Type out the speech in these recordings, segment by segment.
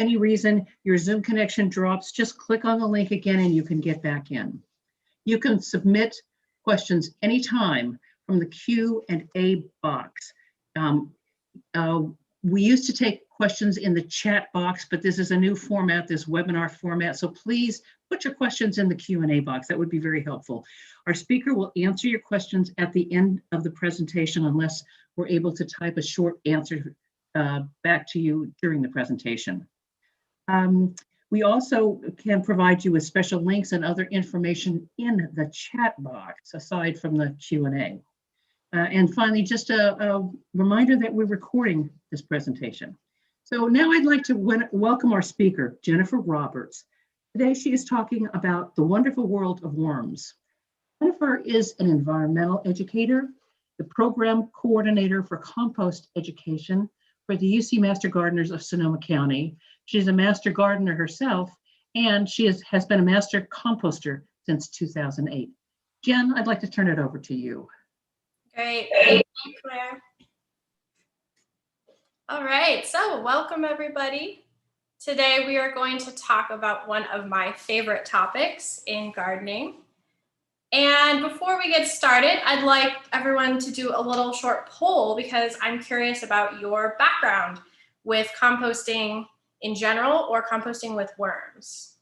any reason your Zoom connection drops, just click on the link again and you can get back in. You can submit questions anytime from the Q&A box. We used to take questions in the chat box, but this is a new format, this webinar format. So please put your questions in the Q&A box. That would be very helpful. Our speaker will answer your questions at the end of the presentation unless we're able to type a short answer back to you during the presentation. We also can provide you with special links and other information in the chat box aside from the Q&A. And finally, just a reminder that we're recording this presentation. So now I'd like to welcome our speaker, Jennifer Roberts. Today she is talking about the wonderful world of worms. Jennifer is an environmental educator, the program coordinator for compost education for the UC Master Gardeners of Sonoma County. She's a master gardener herself, and she has been a master composter since 2008. Jen, I'd like to turn it over to you. Great, thank you, Claire. All right, so welcome everybody. Today we are going to talk about one of my favorite topics in gardening. And before we get started, I'd like everyone to do a little short poll because I'm curious about your background with composting in general or composting with worms.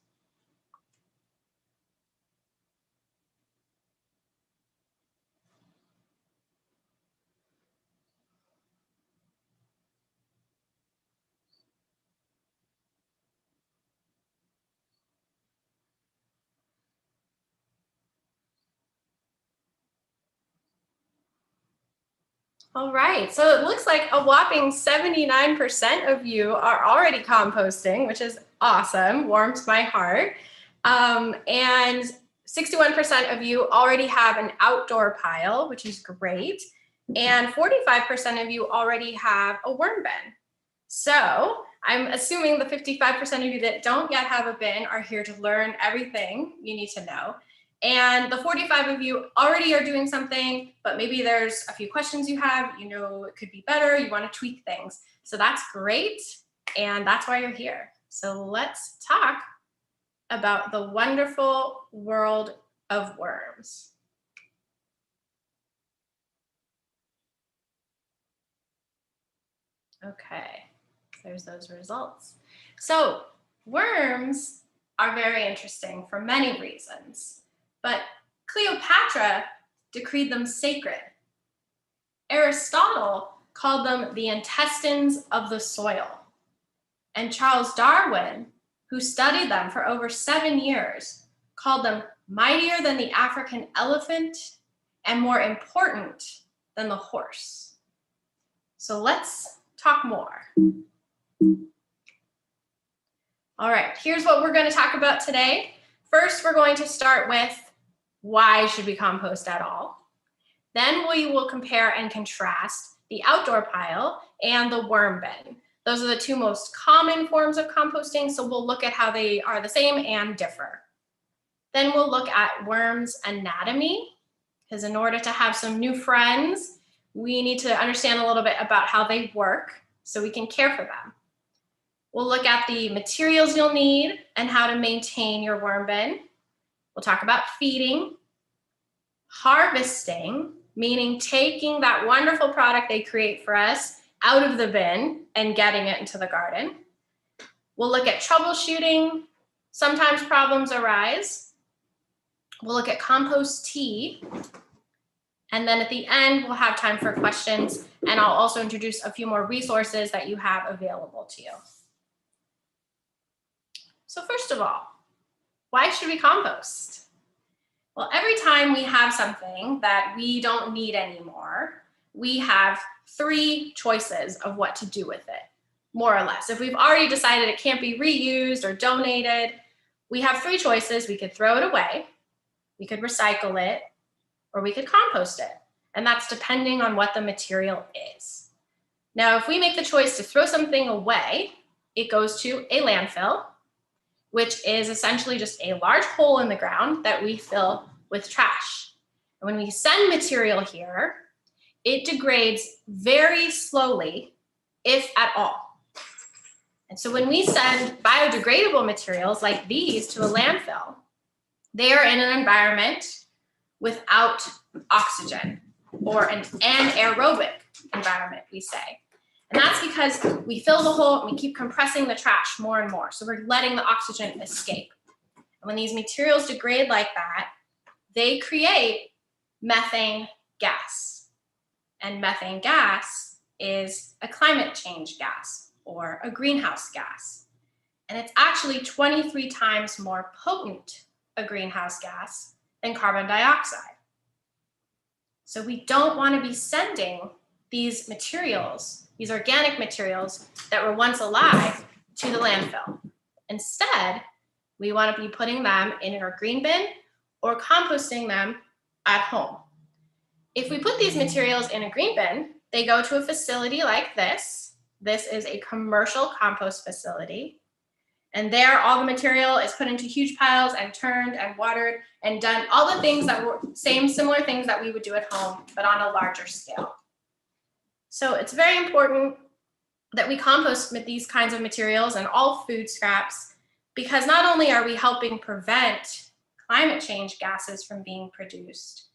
All right, so it looks like a whopping 79% of you are already composting, which is awesome, warms my heart. And 61% of you already have an outdoor pile, which is great. And 45% of you already have a worm bin. So I'm assuming the 55% of you that don't yet have a bin are here to learn everything you need to know. And the 45 of you already are doing something, but maybe there's a few questions you have, you know, it could be better, you want to tweak things. So that's great, and that's why you're here. So let's talk about the wonderful world of worms. Okay, there's those results. So worms are very interesting for many reasons. But Cleopatra decreed them sacred. Aristotle called them the intestines of the soil. And Charles Darwin, who studied them for over 7 years, called them mightier than the African elephant and more important than the horse. So let's talk more. All right, here's what we're going to talk about today. First, we're going to start with why should we compost at all? Then we will compare and contrast the outdoor pile and the worm bin. Those are the two most common forms of composting, so we'll look at how they are the same and differ. Then we'll look at worms' anatomy, because in order to have some new friends, we need to understand a little bit about how they work so we can care for them. We'll look at the materials you'll need and how to maintain your worm bin. We'll talk about feeding, harvesting, meaning taking that wonderful product they create for us out of the bin and getting it into the garden. We'll look at troubleshooting. Sometimes problems arise. We'll look at compost tea. And then at the end, we'll have time for questions, and I'll also introduce a few more resources that you have available to you. So first of all, why should we compost? Well, every time we have something that we don't need anymore, we have 3 choices of what to do with it, more or less. If we've already decided it can't be reused or donated, we have 3 choices. We could throw it away, we could recycle it, or we could compost it. And that's depending on what the material is. Now, if we make the choice to throw something away, it goes to a landfill, which is essentially just a large hole in the ground that we fill with trash. And when we send material here, it degrades very slowly, if at all. And so when we send biodegradable materials like these to a landfill, they are in an environment without oxygen, or an anaerobic environment, we say. And that's because we fill the hole and we keep compressing the trash more and more. So we're letting the oxygen escape. And when these materials degrade like that, they create methane gas. And methane gas is a climate change gas or a greenhouse gas. And it's actually 23 times more potent a greenhouse gas than carbon dioxide. So we don't want to be sending these materials, these organic materials that were once alive, to the landfill. Instead, we want to be putting them in our green bin or composting them at home. If we put these materials in a green bin, they go to a facility like this. This is a commercial compost facility. And there, all the material is put into huge piles and turned and watered and done all the things that were similar things that we would do at home, but on a larger scale. So it's very important that we compost with these kinds of materials and all food scraps, because not only are we helping prevent climate change gases from being produced,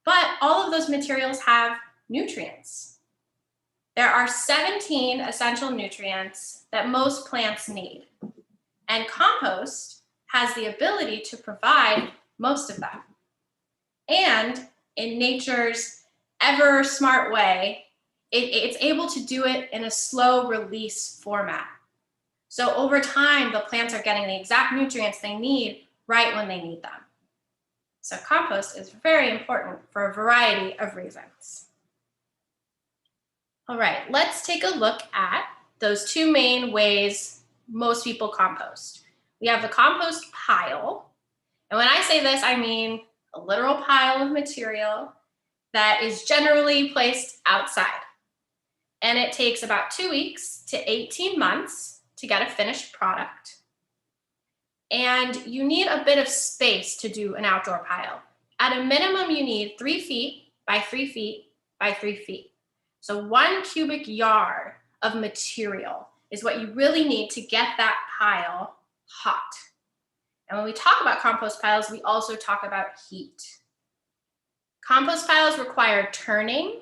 but all of those materials have nutrients. There are 17 essential nutrients that most plants need. And compost has the ability to provide most of them. And in nature's ever smart way, it's able to do it in a slow release format. So over time, the plants are getting the exact nutrients they need right when they need them. So compost is very important for a variety of reasons. All right, let's take a look at those two main ways most people compost. We have the compost pile. And when I say this, I mean a literal pile of material that is generally placed outside. And it takes about 2 weeks to 18 months to get a finished product. And you need a bit of space to do an outdoor pile. At a minimum, you need 3 feet by 3 feet by 3 feet. So 1 cubic yard of material is what you really need to get that pile hot. And when we talk about compost piles, we also talk about heat. Compost piles require turning,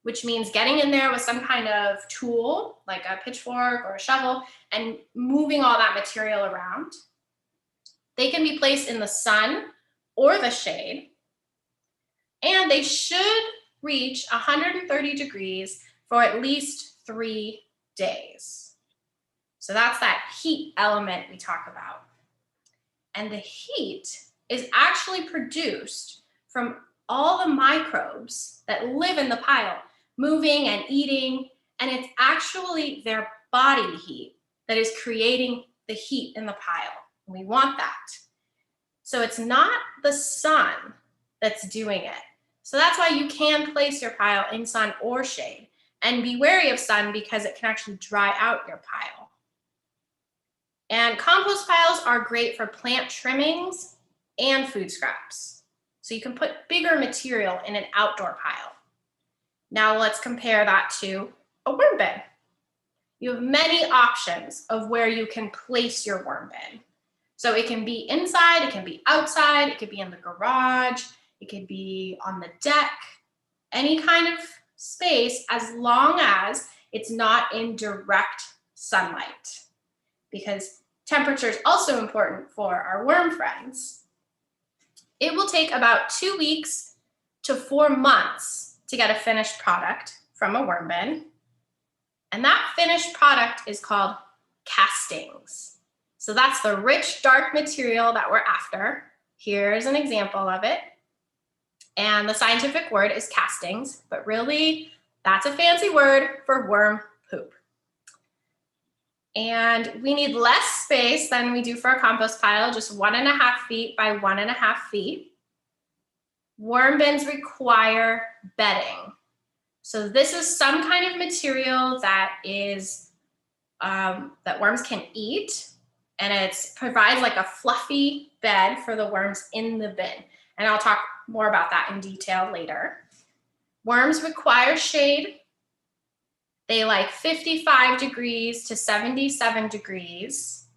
which means getting in there with some kind of tool, like a pitchfork or a shovel, and moving all that material around. They can be placed in the sun or the shade, and they should reach 130 degrees for at least 3 days. So that's that heat element we talk about. And the heat is actually produced from all the microbes that live in the pile, moving and eating, and it's actually their body heat that is creating the heat in the pile. And we want that. So it's not the sun that's doing it. So that's why you can place your pile in sun or shade, and be wary of sun because it can actually dry out your pile. And compost piles are great for plant trimmings and food scraps. So you can put bigger material in an outdoor pile. Now let's compare that to a worm bin. You have many options of where you can place your worm bin. So it can be inside, it can be outside, it could be in the garage, it could be on the deck, any kind of space, as long as it's not in direct sunlight. Because temperature is also important for our worm friends. It will take about 2 weeks to 4 months to get a finished product from a worm bin. And that finished product is called castings. So that's the rich, dark material that we're after. Here's an example of it. And the scientific word is castings, but really that's a fancy word for worm poop. And we need less space than we do for a compost pile, just 1.5 feet by 1.5 feet. Worm bins require bedding. So this is some kind of material that is that worms can eat, and it provides like a fluffy bed for the worms in the bin. And I'll talk more about that in detail later. Worms require shade, They like 55 degrees to 77 degrees.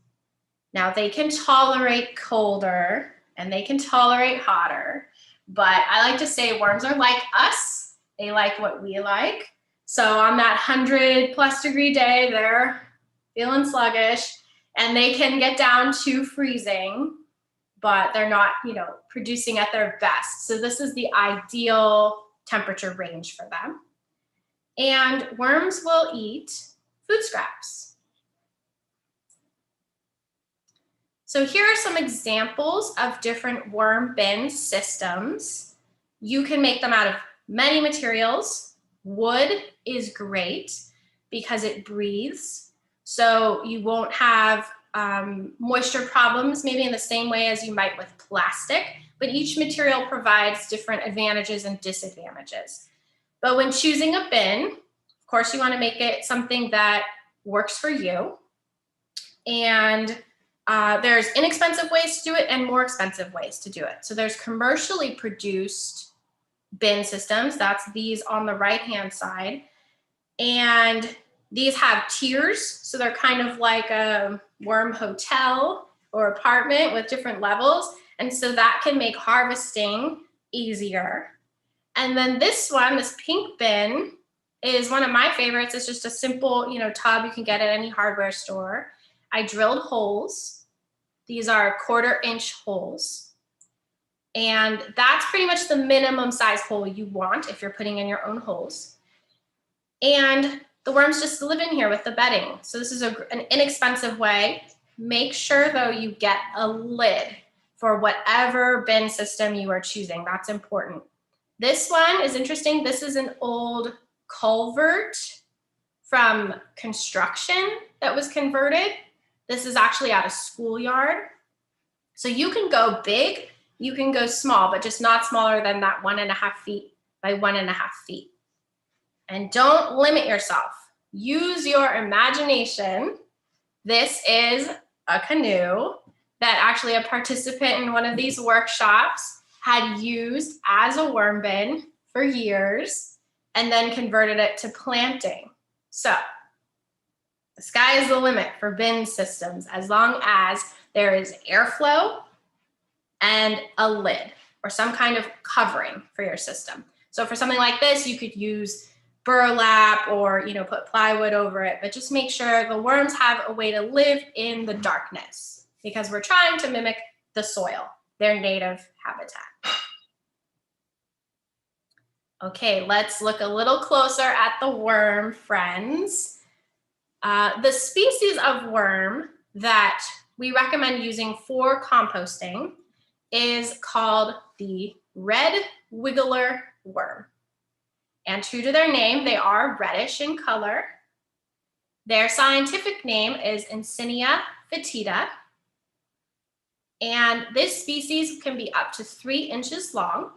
Now they can tolerate colder and they can tolerate hotter, but I like to say worms are like us. They like what we like. So on that 100+ degree day, they're feeling sluggish and they can get down to freezing, but they're not, producing at their best. So this is the ideal temperature range for them. And worms will eat food scraps. So here are some examples of different worm bin systems. You can make them out of many materials. Wood is great because it breathes, so you won't have moisture problems maybe in the same way as you might with plastic, but each material provides different advantages and disadvantages. But when choosing a bin, of course, you want to make it something that works for you. And there's inexpensive ways to do it and more expensive ways to do it. So there's commercially produced bin systems. That's these on the right-hand side. And these have tiers. So they're kind of like a worm hotel or apartment with different levels. And so that can make harvesting easier. And then this one, this pink bin, is one of my favorites. It's just a simple, tub you can get at any hardware store. I drilled holes. These are 1/4-inch holes. And that's pretty much the minimum size hole you want if you're putting in your own holes. And the worms just live in here with the bedding. So this is an inexpensive way. Make sure though you get a lid for whatever bin system you are choosing. That's important. This one is interesting. This is an old culvert from construction that was converted. This is actually at a schoolyard. So you can go big, you can go small, but just not smaller than that 1.5 feet by 1.5 feet. And don't limit yourself. Use your imagination. This is a canoe that actually a participant in one of these workshops had used as a worm bin for years and then converted it to planting. So the sky is the limit for bin systems as long as there is airflow and a lid or some kind of covering for your system. So for something like this, you could use burlap or put plywood over it, but just make sure the worms have a way to live in the darkness because we're trying to mimic the soil, their native habitat. Okay, let's look a little closer at the worm friends. The species of worm that we recommend using for composting is called the red wiggler worm. And true to their name, they are reddish in color. Their scientific name is Insulating fetida. And this species can be up to 3 inches long.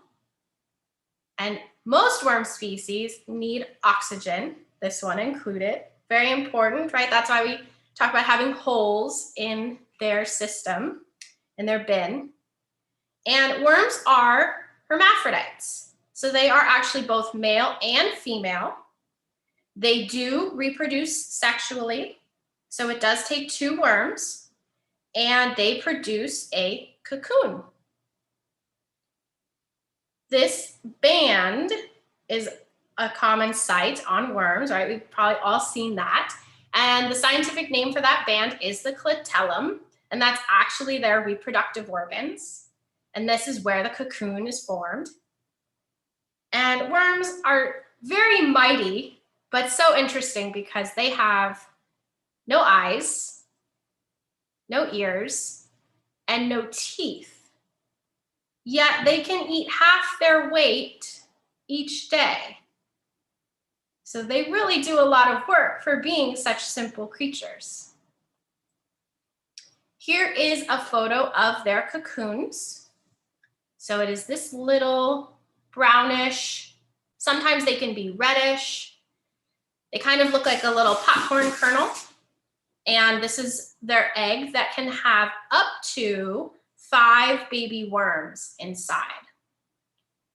And most worm species need oxygen, this one included. Very important, right? That's why we talk about having holes in their system, in their bin. And worms are hermaphrodites. So they are actually both male and female. They do reproduce sexually. So it does take 2 worms, and they produce a cocoon. This band is a common sight on worms, right? We've probably all seen that. And the scientific name for that band is the clitellum, and that's actually their reproductive organs. And this is where the cocoon is formed. And worms are very mighty, but so interesting because they have no eyes, no ears, and no teeth. Yet they can eat half their weight each day. So they really do a lot of work for being such simple creatures. Here is a photo of their cocoons. So it is this little brownish, sometimes they can be reddish. They kind of look like a little popcorn kernel. And this is their egg that can have up to 5 baby worms inside.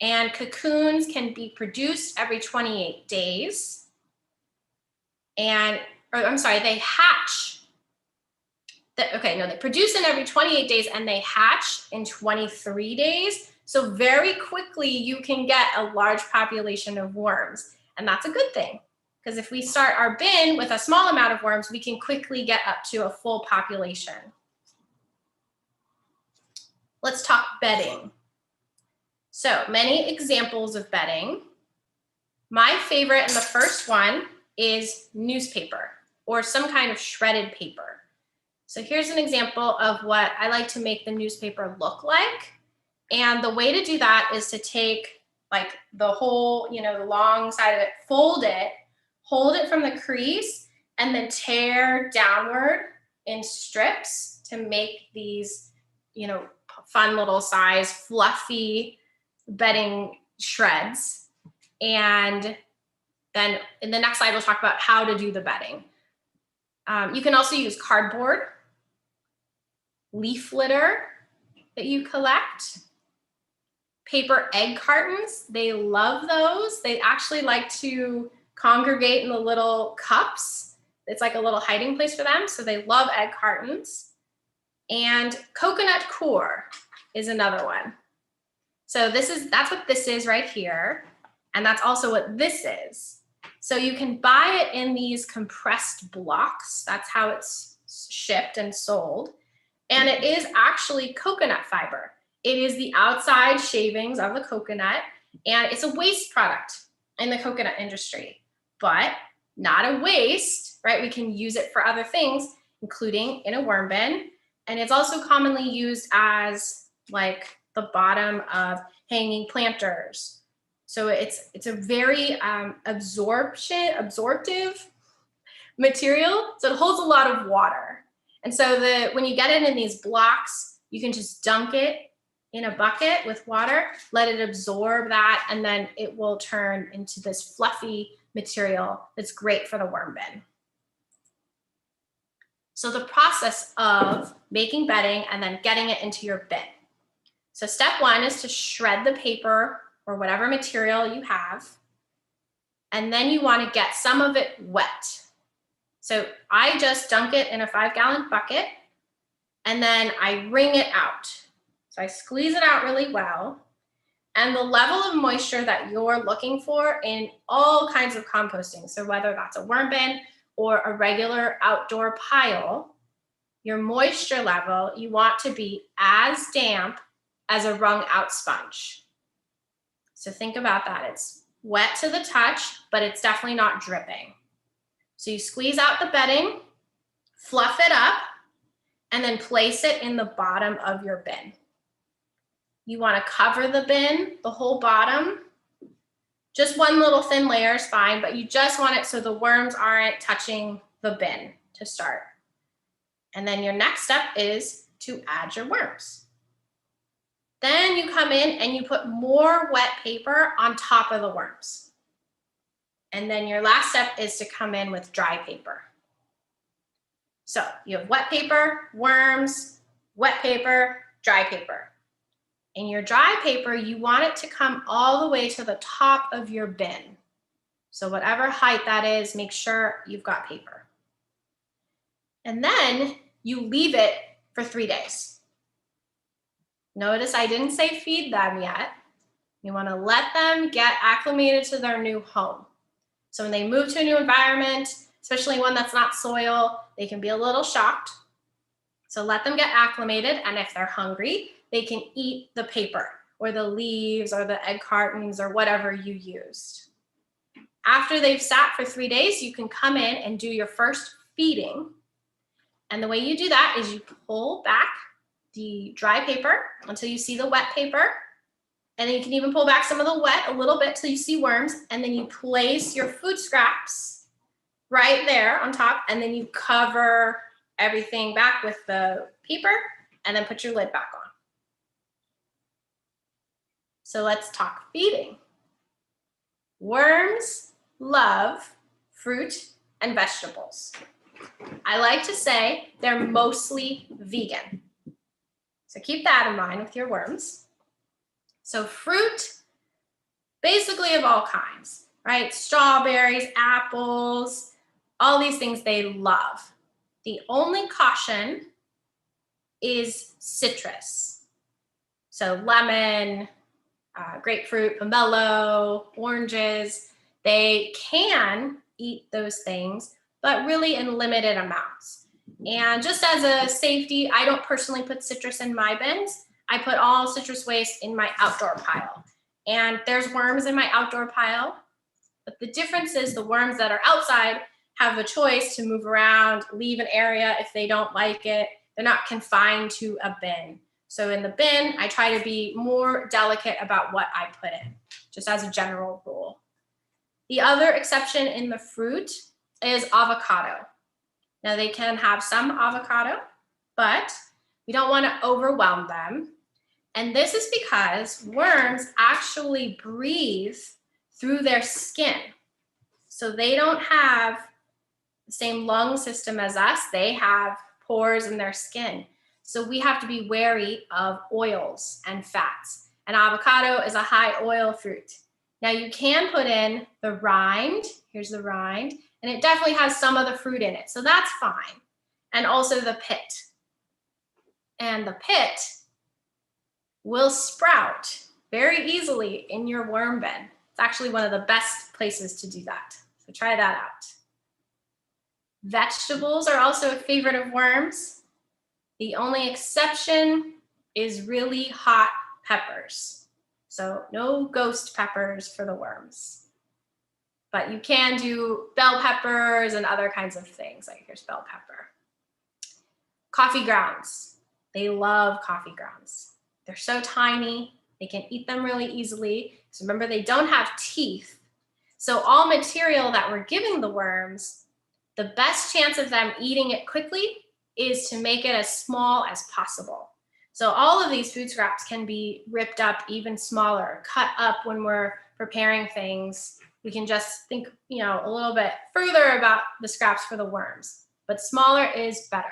And cocoons can be produced every 28 days. and, or I'm sorry, they hatch. They produce in every 28 days and they hatch in 23 days. So very quickly you can get a large population of worms. And that's a good thing, because if we start our bin with a small amount of worms, we can quickly get up to a full population. Let's talk bedding. So many examples of bedding. My favorite and the first one is newspaper or some kind of shredded paper. So here's an example of what I like to make the newspaper look like. And the way to do that is to take like the whole, the long side of it, fold it, hold it from the crease, and then tear downward in strips to make these, fun little size, fluffy bedding shreds. And then in the next slide, we'll talk about how to do the bedding. You can also use cardboard, leaf litter that you collect, paper egg cartons. They love those. They actually like to congregate in the little cups. It's like a little hiding place for them. So they love egg cartons. And coconut core is another one. So that's what this is right here. And that's also what this is. So you can buy it in these compressed blocks. That's how it's shipped and sold. And it is actually coconut fiber. It is the outside shavings of the coconut, and it's a waste product in the coconut industry, but not a waste, right? We can use it for other things, including in a worm bin. And it's also commonly used as like the bottom of hanging planters. So it's a very absorptive material. So it holds a lot of water. And so when you get it in these blocks, you can just dunk it in a bucket with water, let it absorb that, and then it will turn into this fluffy material that's great for the worm bin. So the process of making bedding and then getting it into your bin. So step one is to shred the paper or whatever material you have. And then you want to get some of it wet. So I just dunk it in a 5-gallon bucket and then I wring it out. So I squeeze it out really well. And the level of moisture that you're looking for in all kinds of composting, so whether that's a worm bin or a regular outdoor pile, your moisture level, you want to be as damp as a wrung out sponge. So think about that. It's wet to the touch, but it's definitely not dripping. So you squeeze out the bedding, fluff it up, and then place it in the bottom of your bin. You want to cover the bin, the whole bottom. Just one little thin layer is fine, but you just want it so the worms aren't touching the bin to start. And then your next step is to add your worms. Then you come in and you put more wet paper on top of the worms. And then your last step is to come in with dry paper. So you have wet paper, worms, wet paper, dry paper. In your dry paper, you want it to come all the way to the top of your bin. So whatever height that is, make sure you've got paper. And then you leave it for 3 days. Notice I didn't say feed them yet. You want to let them get acclimated to their new home. So when they move to a new environment, especially one that's not soil, they can be a little shocked. So let them get acclimated, and if they're hungry, they can eat the paper or the leaves or the egg cartons or whatever you used. After they've sat for 3 days, you can come in and do your first feeding. And the way you do that is you pull back the dry paper until you see the wet paper. And then you can even pull back some of the wet a little bit till you see worms. And then you place your food scraps right there on top. And then you cover everything back with the paper and then put your lid back on. So let's talk feeding. Worms love fruit and vegetables. I like to say they're mostly vegan. So keep that in mind with your worms. So fruit, basically of all kinds, right? Strawberries, apples, All these things they love. The only caution is citrus. So lemon, grapefruit, pomelo, oranges, they can eat those things, but really in limited amounts. And just as a safety, I don't personally put citrus in my bins. I put all citrus waste in my outdoor pile. And there's worms in my outdoor pile, but the difference is the worms that are outside have a choice to move around, leave an area if they don't like it. They're not confined to a bin. So in the bin, I try to be more delicate about what I put in, just as a general rule. The other exception in the fruit is avocado. Now they can have some avocado, but we don't want to overwhelm them. And this is because worms actually breathe through their skin. So they don't have the same lung system as us. They have pores in their skin. So we have to be wary of oils and fats. And avocado is a high oil fruit. Now you can put in the rind. Here's the rind. And it definitely has some of the fruit in it. So that's fine. And also the pit. And the pit will sprout very easily in your worm bin. It's actually one of the best places to do that. So try that out. Vegetables are also a favorite of worms. The only exception is really hot peppers. So no ghost peppers for the worms. But you can do bell peppers and other kinds of things, like here's bell pepper. Coffee grounds. They love coffee grounds. They're so tiny, they can eat them really easily. So remember, they don't have teeth. So all material that we're giving the worms, the best chance of them eating it quickly is to make it as small as possible. So all of these food scraps can be ripped up even smaller, cut up when we're preparing things. We can just think, a little bit further about the scraps for the worms, but smaller is better.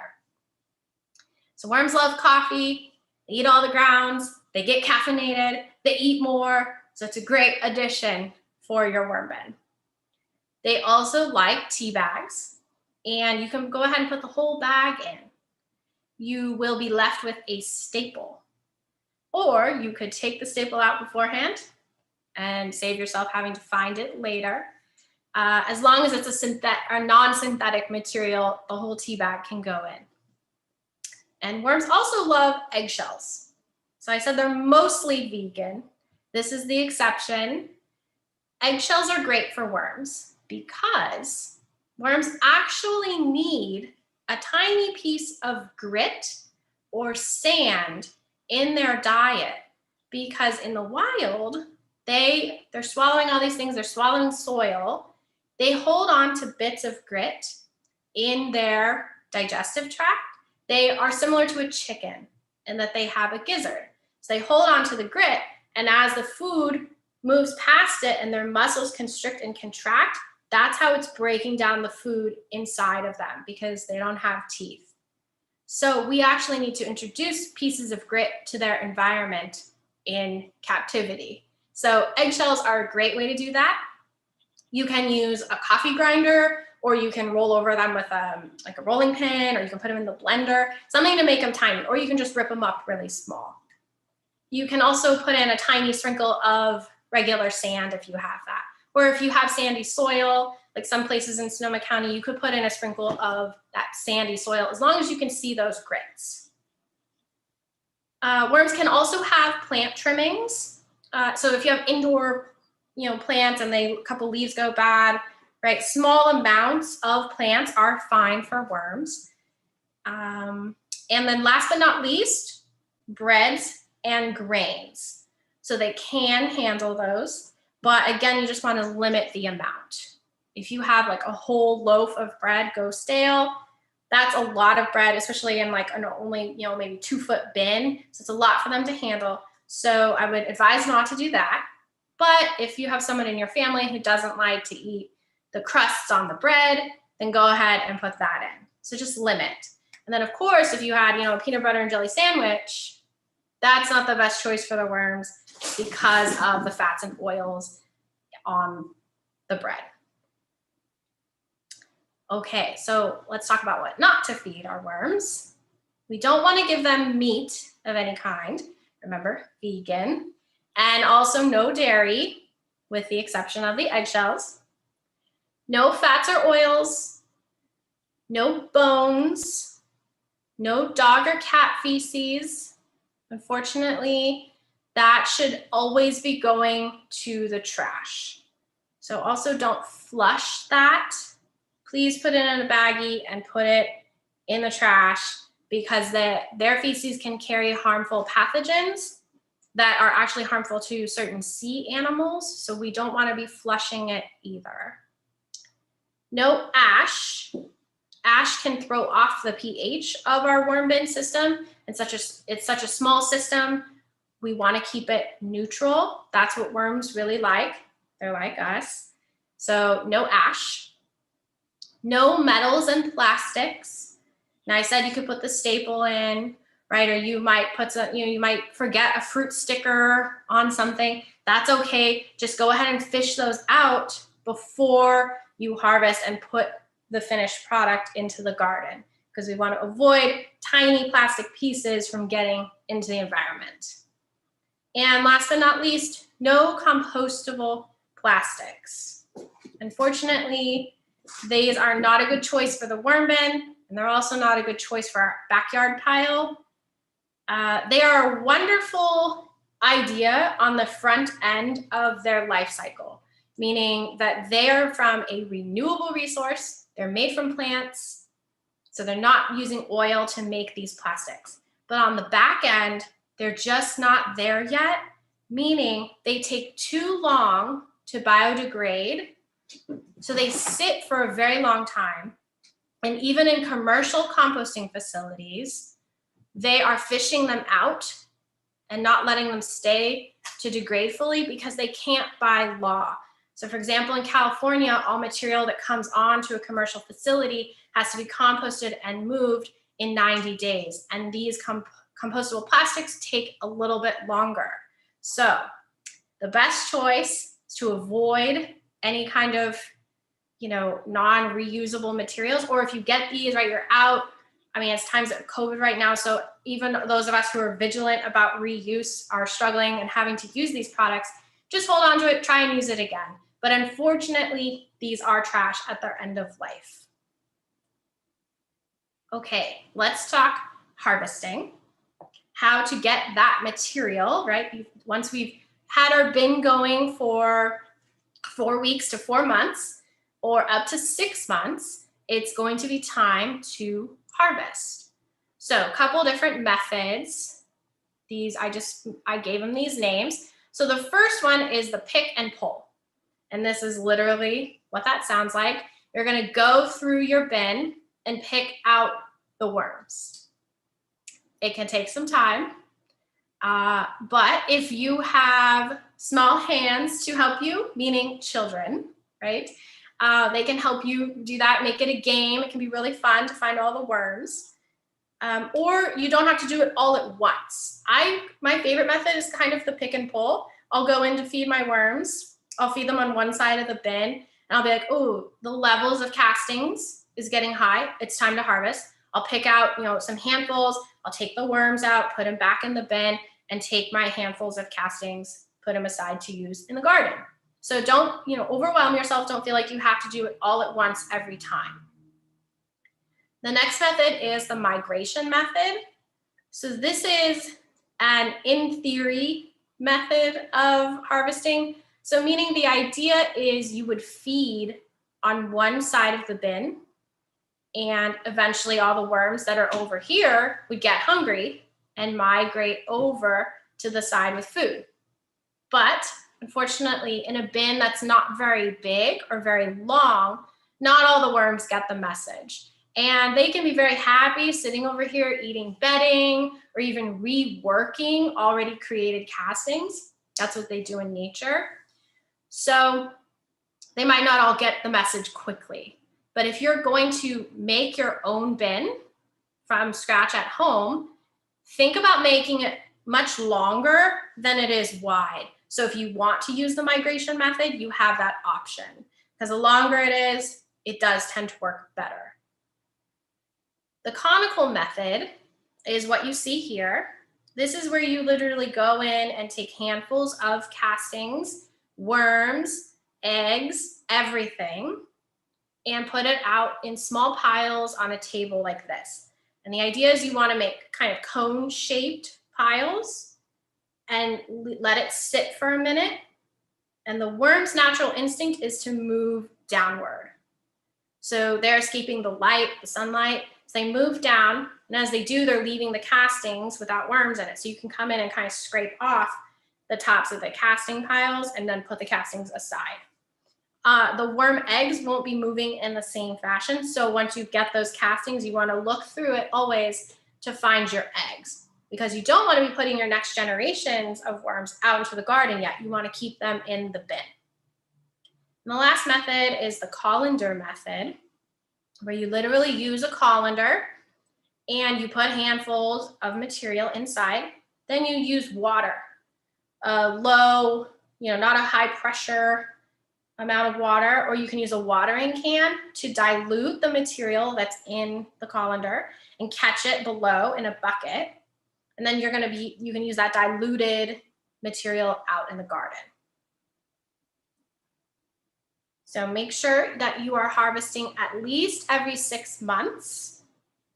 So worms love coffee, they eat all the grounds, they get caffeinated, they eat more, so it's a great addition for your worm bin. They also like tea bags, and you can go ahead and put the whole bag in. You will be left with a staple. Or you could take the staple out beforehand and save yourself having to find it later. As long as it's a non-synthetic material, the whole tea bag can go in. And worms also love eggshells. So I said they're mostly vegan. This is the exception. Eggshells are great for worms because worms actually need a tiny piece of grit or sand in their diet, because in the wild, they're swallowing all these things, they're swallowing soil, they hold on to bits of grit in their digestive tract. They are similar to a chicken in that they have a gizzard. So they hold on to the grit, and as the food moves past it and their muscles constrict and contract, that's how it's breaking down the food inside of them, because they don't have teeth. So we actually need to introduce pieces of grit to their environment in captivity. So eggshells are a great way to do that. You can use a coffee grinder, or you can roll over them with like a rolling pin, or you can put them in the blender, something to make them tiny, or you can just rip them up really small. You can also put in a tiny sprinkle of regular sand if you have that. Or if you have sandy soil, like some places in Sonoma County, you could put in a sprinkle of that sandy soil, as long as you can see those grits. Worms can also have plant trimmings. So if you have indoor plants and a couple leaves go bad, right? Small amounts of plants are fine for worms. And then last but not least, breads and grains. So they can handle those, but again, you just want to limit the amount. If you have like a whole loaf of bread go stale, that's a lot of bread, especially in like an only, maybe 2-foot bin. So it's a lot for them to handle. So I would advise not to do that. But if you have someone in your family who doesn't like to eat the crusts on the bread, then go ahead and put that in. So just limit. And then of course, if you had, a peanut butter and jelly sandwich, that's not the best choice for the worms because of the fats and oils on the bread. Okay, so let's talk about what not to feed our worms. We don't want to give them meat of any kind. Remember, vegan. And also no dairy, with the exception of the eggshells. No fats or oils. No bones. No dog or cat feces. Unfortunately, that should always be going to the trash. So also don't flush that. Please put it in a baggie and put it in the trash, because their feces can carry harmful pathogens that are actually harmful to certain sea animals. So we don't want to be flushing it either. No ash. Ash can throw off the pH of our worm bin system. It's such a small system. We want to keep it neutral. That's what worms really like. They're like us. So no ash. No metals and plastics. Now I said you could put the staple in, right? Or you might put some, you might forget a fruit sticker on something. That's okay. Just go ahead and fish those out before you harvest and put the finished product into the garden, because we want to avoid tiny plastic pieces from getting into the environment. And last but not least, no compostable plastics. Unfortunately, these are not a good choice for the worm bin, and they're also not a good choice for our backyard pile. They are a wonderful idea on the front end of their life cycle, meaning that they are from a renewable resource. They're made from plants, so they're not using oil to make these plastics. But on the back end, they're just not there yet, meaning they take too long to biodegrade. So they sit for a very long time. And even in commercial composting facilities, they are fishing them out and not letting them stay to degrade fully, because they can't by law. So for example, in California, all material that comes onto a commercial facility has to be composted and moved in 90 days. And these compostable plastics take a little bit longer. So the best choice is to avoid any kind of, non-reusable materials. Or if you get these, right, you're out. I mean, it's times of COVID right now. So even those of us who are vigilant about reuse are struggling and having to use these products. Just hold on to it, try and use it again. But unfortunately, these are trash at their end of life. Okay, let's talk harvesting. How to get that material, right? Once we've had our bin going for 4 weeks to 4 months, or up to 6 months, it's going to be time to harvest. So a couple different methods. I gave them these names. So the first one is the pick and pull. And this is literally what that sounds like. You're gonna go through your bin and pick out the worms. It can take some time, but if you have small hands to help you, meaning children, right? They can help you do that, make it a game. It can be really fun to find all the worms. Or you don't have to do it all at once. My favorite method is kind of the pick and pull. I'll go in to feed my worms. I'll feed them on one side of the bin, and I'll be like, oh, the levels of castings is getting high. It's time to harvest. I'll pick out, some handfuls. I'll take the worms out, put them back in the bin, and take my handfuls of castings, put them aside to use in the garden. So don't, overwhelm yourself. Don't feel like you have to do it all at once every time. The next method is the migration method. So this is an in theory method of harvesting. So meaning the idea is you would feed on one side of the bin, and eventually all the worms that are over here would get hungry and migrate over to the side with food. But unfortunately, in a bin that's not very big or very long, not all the worms get the message. And they can be very happy sitting over here eating bedding or even reworking already created castings. That's what they do in nature. So they might not all get the message quickly. But if you're going to make your own bin from scratch at home, think about making it much longer than it is wide. So if you want to use the migration method, you have that option, because the longer it is, it does tend to work better. The conical method is what you see here. This is where you literally go in and take handfuls of castings, worms, eggs, everything, and put it out in small piles on a table like this. And the idea is you want to make kind of cone-shaped piles and let it sit for a minute. And the worm's natural instinct is to move downward. So they're escaping the light, the sunlight. So they move down, and as they do, they're leaving the castings without worms in it. So you can come in and kind of scrape off the tops of the casting piles and then put the castings aside. The worm eggs won't be moving in the same fashion. So once you get those castings, you want to look through it always to find your eggs, because you don't want to be putting your next generations of worms out into the garden yet. You want to keep them in the bin. And the last method is the colander method, where you literally use a colander and you put handfuls of material inside. Then you use water, a low, not a high pressure amount of water, or you can use a watering can to dilute the material that's in the colander and catch it below in a bucket. And then you can use that diluted material out in the garden. So make sure that you are harvesting at least every 6 months.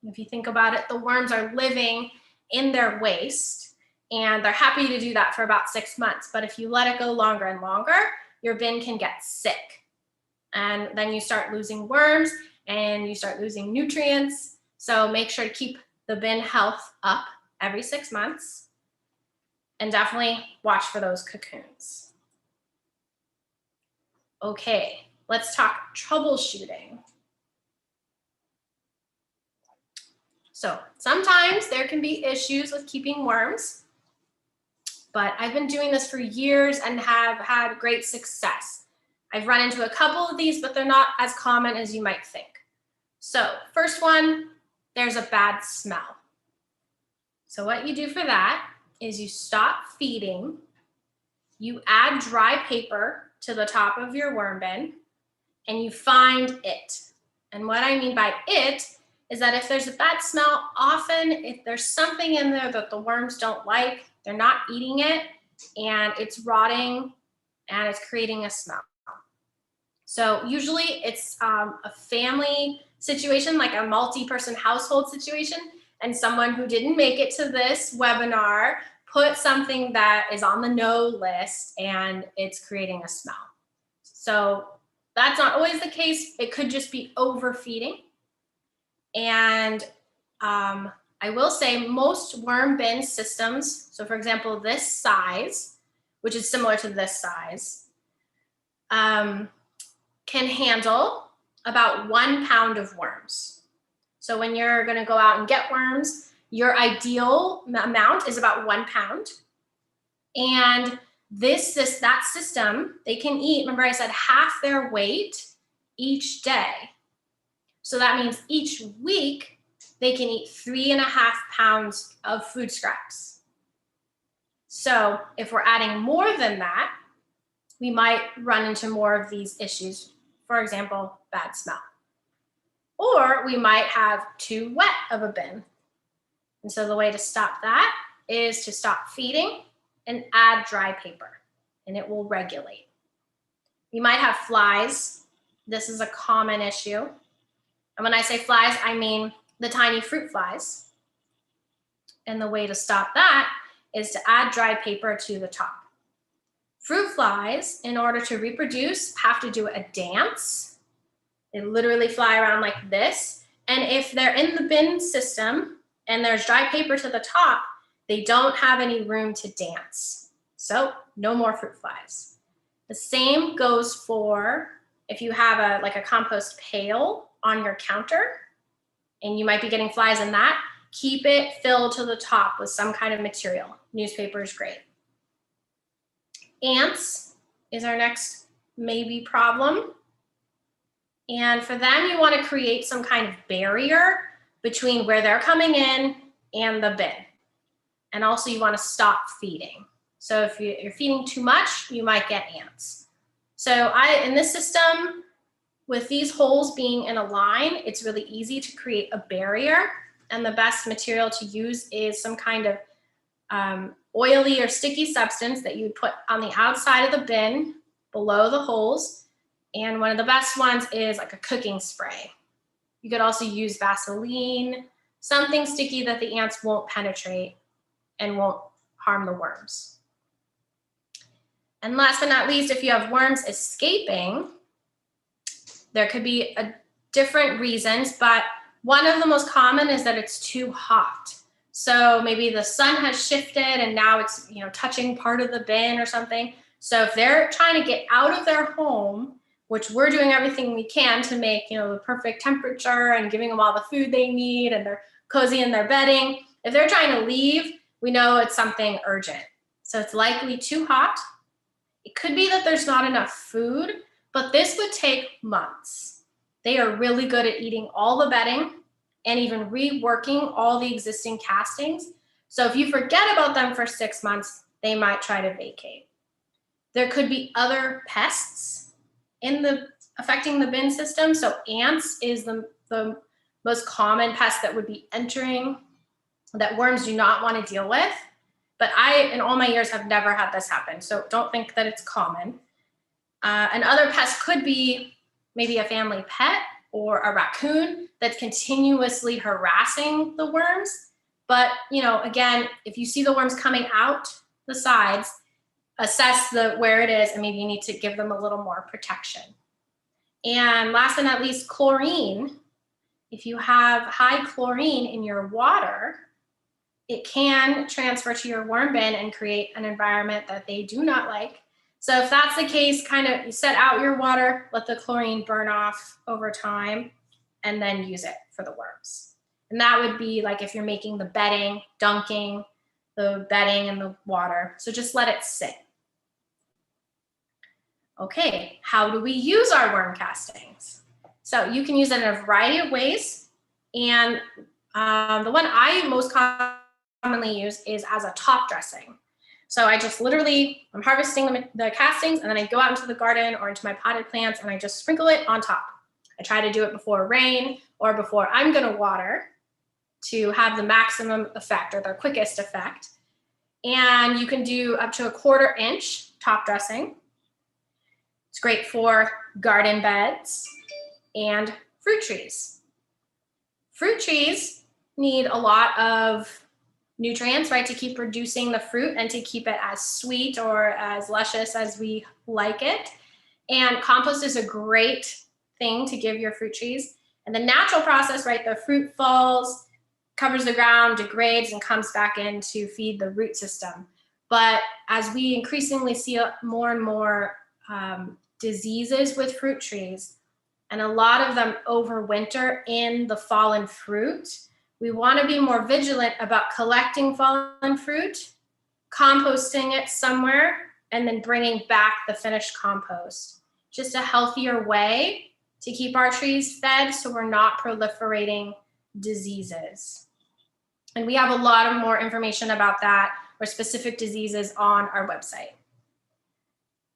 If you think about it, the worms are living in their waste, and they're happy to do that for about 6 months. But if you let it go longer and longer, your bin can get sick. And then you start losing worms and you start losing nutrients. So make sure to keep the bin health up every 6 months, and definitely watch for those cocoons. Okay, let's talk troubleshooting. So sometimes there can be issues with keeping worms, but I've been doing this for years and have had great success. I've run into a couple of these, but they're not as common as you might think. So first one, there's a bad smell. So what you do for that is you stop feeding, you add dry paper to the top of your worm bin, and you find it. And what I mean by it is that if there's a bad smell, often if there's something in there that the worms don't like, they're not eating it, and it's rotting, and it's creating a smell. So usually it's a family situation, like a multi-person household situation, and someone who didn't make it to this webinar put something that is on the no list, and it's creating a smell. So that's not always the case. It could just be overfeeding. And I will say most worm bin systems, so for example, this size, which is similar to this size, can handle about 1 pound of worms. So when you're gonna go out and get worms, your ideal amount is about 1 pound. And that system, they can eat, remember I said half their weight each day. So that means each week, they can eat 3.5 pounds of food scraps. So if we're adding more than that, we might run into more of these issues. For example, bad smell. Or we might have too wet of a bin. And so the way to stop that is to stop feeding and add dry paper, and it will regulate. You might have flies. This is a common issue. And when I say flies, I mean the tiny fruit flies. And the way to stop that is to add dry paper to the top. Fruit flies, in order to reproduce, have to do a dance. They literally fly around like this. And if they're in the bin system and there's dry paper to the top, they don't have any room to dance. So no more fruit flies. The same goes for if you have a compost pail on your counter and you might be getting flies in that, keep it filled to the top with some kind of material. Newspaper is great. Ants is our next maybe problem. And for them, you want to create some kind of barrier between where they're coming in and the bin. And also you want to stop feeding. So if you're feeding too much, you might get ants. So in this system, With these holes being in a line, it's really easy to create a barrier, and the best material to use is some kind of oily or sticky substance that you would put on the outside of the bin below the holes. And one of the best ones is like a cooking spray. You could also use Vaseline, something sticky that the ants won't penetrate and won't harm the worms. And last but not least, if you have worms escaping, there could be different reasons, but one of the most common is that it's too hot. So maybe the sun has shifted and now it's, you know, touching part of the bin or something. So if they're trying to get out of their home, which we're doing everything we can to make, you know, the perfect temperature and giving them all the food they need and they're cozy in their bedding. If they're trying to leave, we know it's something urgent. So it's likely too hot. It could be that there's not enough food, but this would take months. They are really good at eating all the bedding and even reworking all the existing castings. So if you forget about them for 6 months, they might try to vacate. There could be other pests affecting the bin system. So ants is the most common pest that would be entering that worms do not want to deal with. But I, in all my years, have never had this happen. So don't think that it's common. And other pests could be maybe a family pet or a raccoon that's continuously harassing the worms. But, you know, again, if you see the worms coming out the sides, assess where it is, and maybe you need to give them a little more protection. And last but not least, chlorine. If you have high chlorine in your water, it can transfer to your worm bin and create an environment that they do not like. So if that's the case, kind of you set out your water, let the chlorine burn off over time, and then use it for the worms. And that would be like if you're making the bedding, dunking the bedding in the water. So just let it sit. Okay, how do we use our worm castings? So you can use it in a variety of ways. And the one I most commonly use is as a top dressing. So I just literally, I'm harvesting the castings and then I go out into the garden or into my potted plants and I just sprinkle it on top. I try to do it before rain or before I'm gonna water to have the maximum effect or the quickest effect. And you can do up to 1/4 inch top dressing. It's great for garden beds and fruit trees. Fruit trees need a lot of nutrients, right, to keep producing the fruit and to keep it as sweet or as luscious as we like it. And compost is a great thing to give your fruit trees. And the natural process, right, the fruit falls, covers the ground, degrades, and comes back in to feed the root system. But as we increasingly see more and more diseases with fruit trees, and a lot of them overwinter in the fallen fruit, we want to be more vigilant about collecting fallen fruit, composting it somewhere, and then bringing back the finished compost. Just a healthier way to keep our trees fed so we're not proliferating diseases. And we have a lot of more information about that or specific diseases on our website.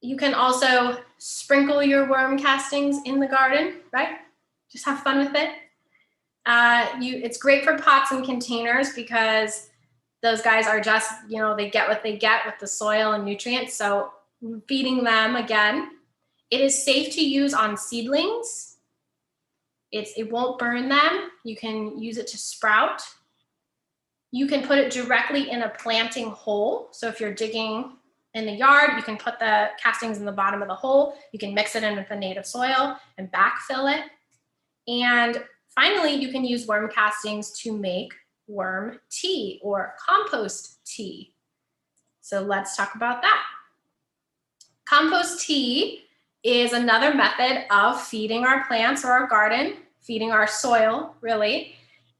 You can also sprinkle your worm castings in the garden, right? Just have fun with it. It's great for pots and containers because those guys are just, you know, they get what they get with the soil and nutrients. So feeding them again. It is safe to use on seedlings. It won't burn them. You can use it to sprout. You can put it directly in a planting hole. So if you're digging in the yard, you can put the castings in the bottom of the hole. You can mix it in with the native soil and backfill it. And finally, you can use worm castings to make worm tea or compost tea. So let's talk about that. Compost tea is another method of feeding our plants or our garden, feeding our soil, really.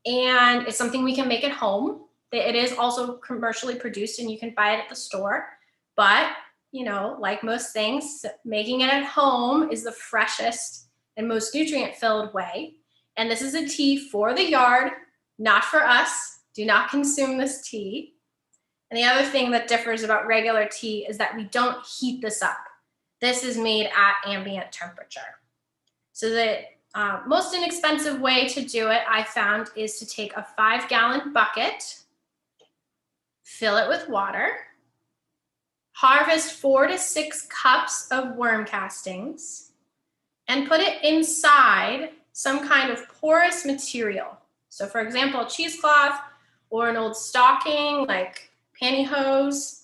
And it's something we can make at home. It is also commercially produced and you can buy it at the store. But, you know, like most things, making it at home is the freshest and most nutrient-filled way. And this is a tea for the yard, not for us. Do not consume this tea. And the other thing that differs about regular tea is that we don't heat this up. This is made at ambient temperature. So the most inexpensive way to do it, I found, is to take a 5-gallon bucket, fill it with water, harvest 4 to 6 cups of worm castings, and put it inside some kind of porous material. So for example, a cheesecloth or an old stocking like pantyhose,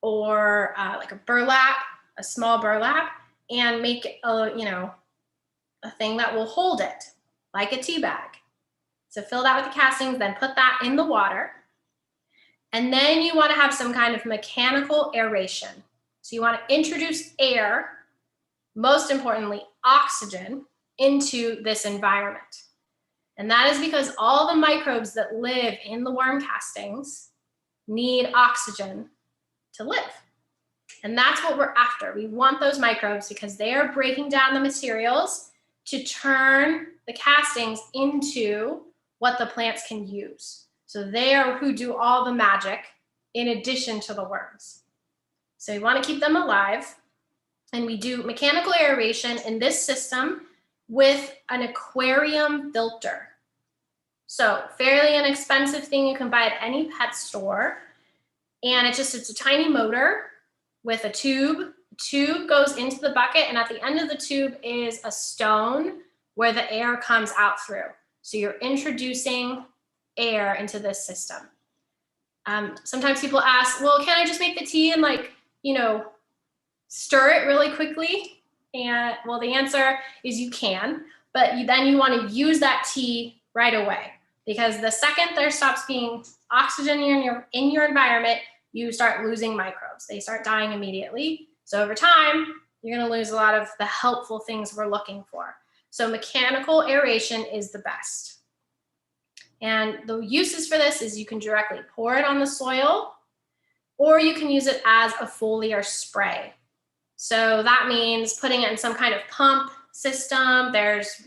or like a burlap, a small burlap, and make it a thing that will hold it, like a tea bag. So fill that with the castings, then put that in the water. And then you want to have some kind of mechanical aeration. So you want to introduce air, most importantly, oxygen, into this environment. And that is because all the microbes that live in the worm castings need oxygen to live. And that's what we're after. We want those microbes because they are breaking down the materials to turn the castings into what the plants can use. So they are who do all the magic in addition to the worms. So we want to keep them alive. And we do mechanical aeration in this system with an aquarium filter. So fairly inexpensive thing you can buy at any pet store. And it's a tiny motor with a tube. The tube goes into the bucket, and at the end of the tube is a stone where the air comes out through. So you're introducing air into this system. Sometimes people ask, well, can I just make the tea and stir it really quickly? And well, the answer is you can, but then you want to use that tea right away, because the second there stops being oxygen in your environment, you start losing microbes. They start dying immediately. So over time, you're going to lose a lot of the helpful things we're looking for. So mechanical aeration is the best. And the uses for this is you can directly pour it on the soil, or you can use it as a foliar spray. So that means putting it in some kind of pump system. There's,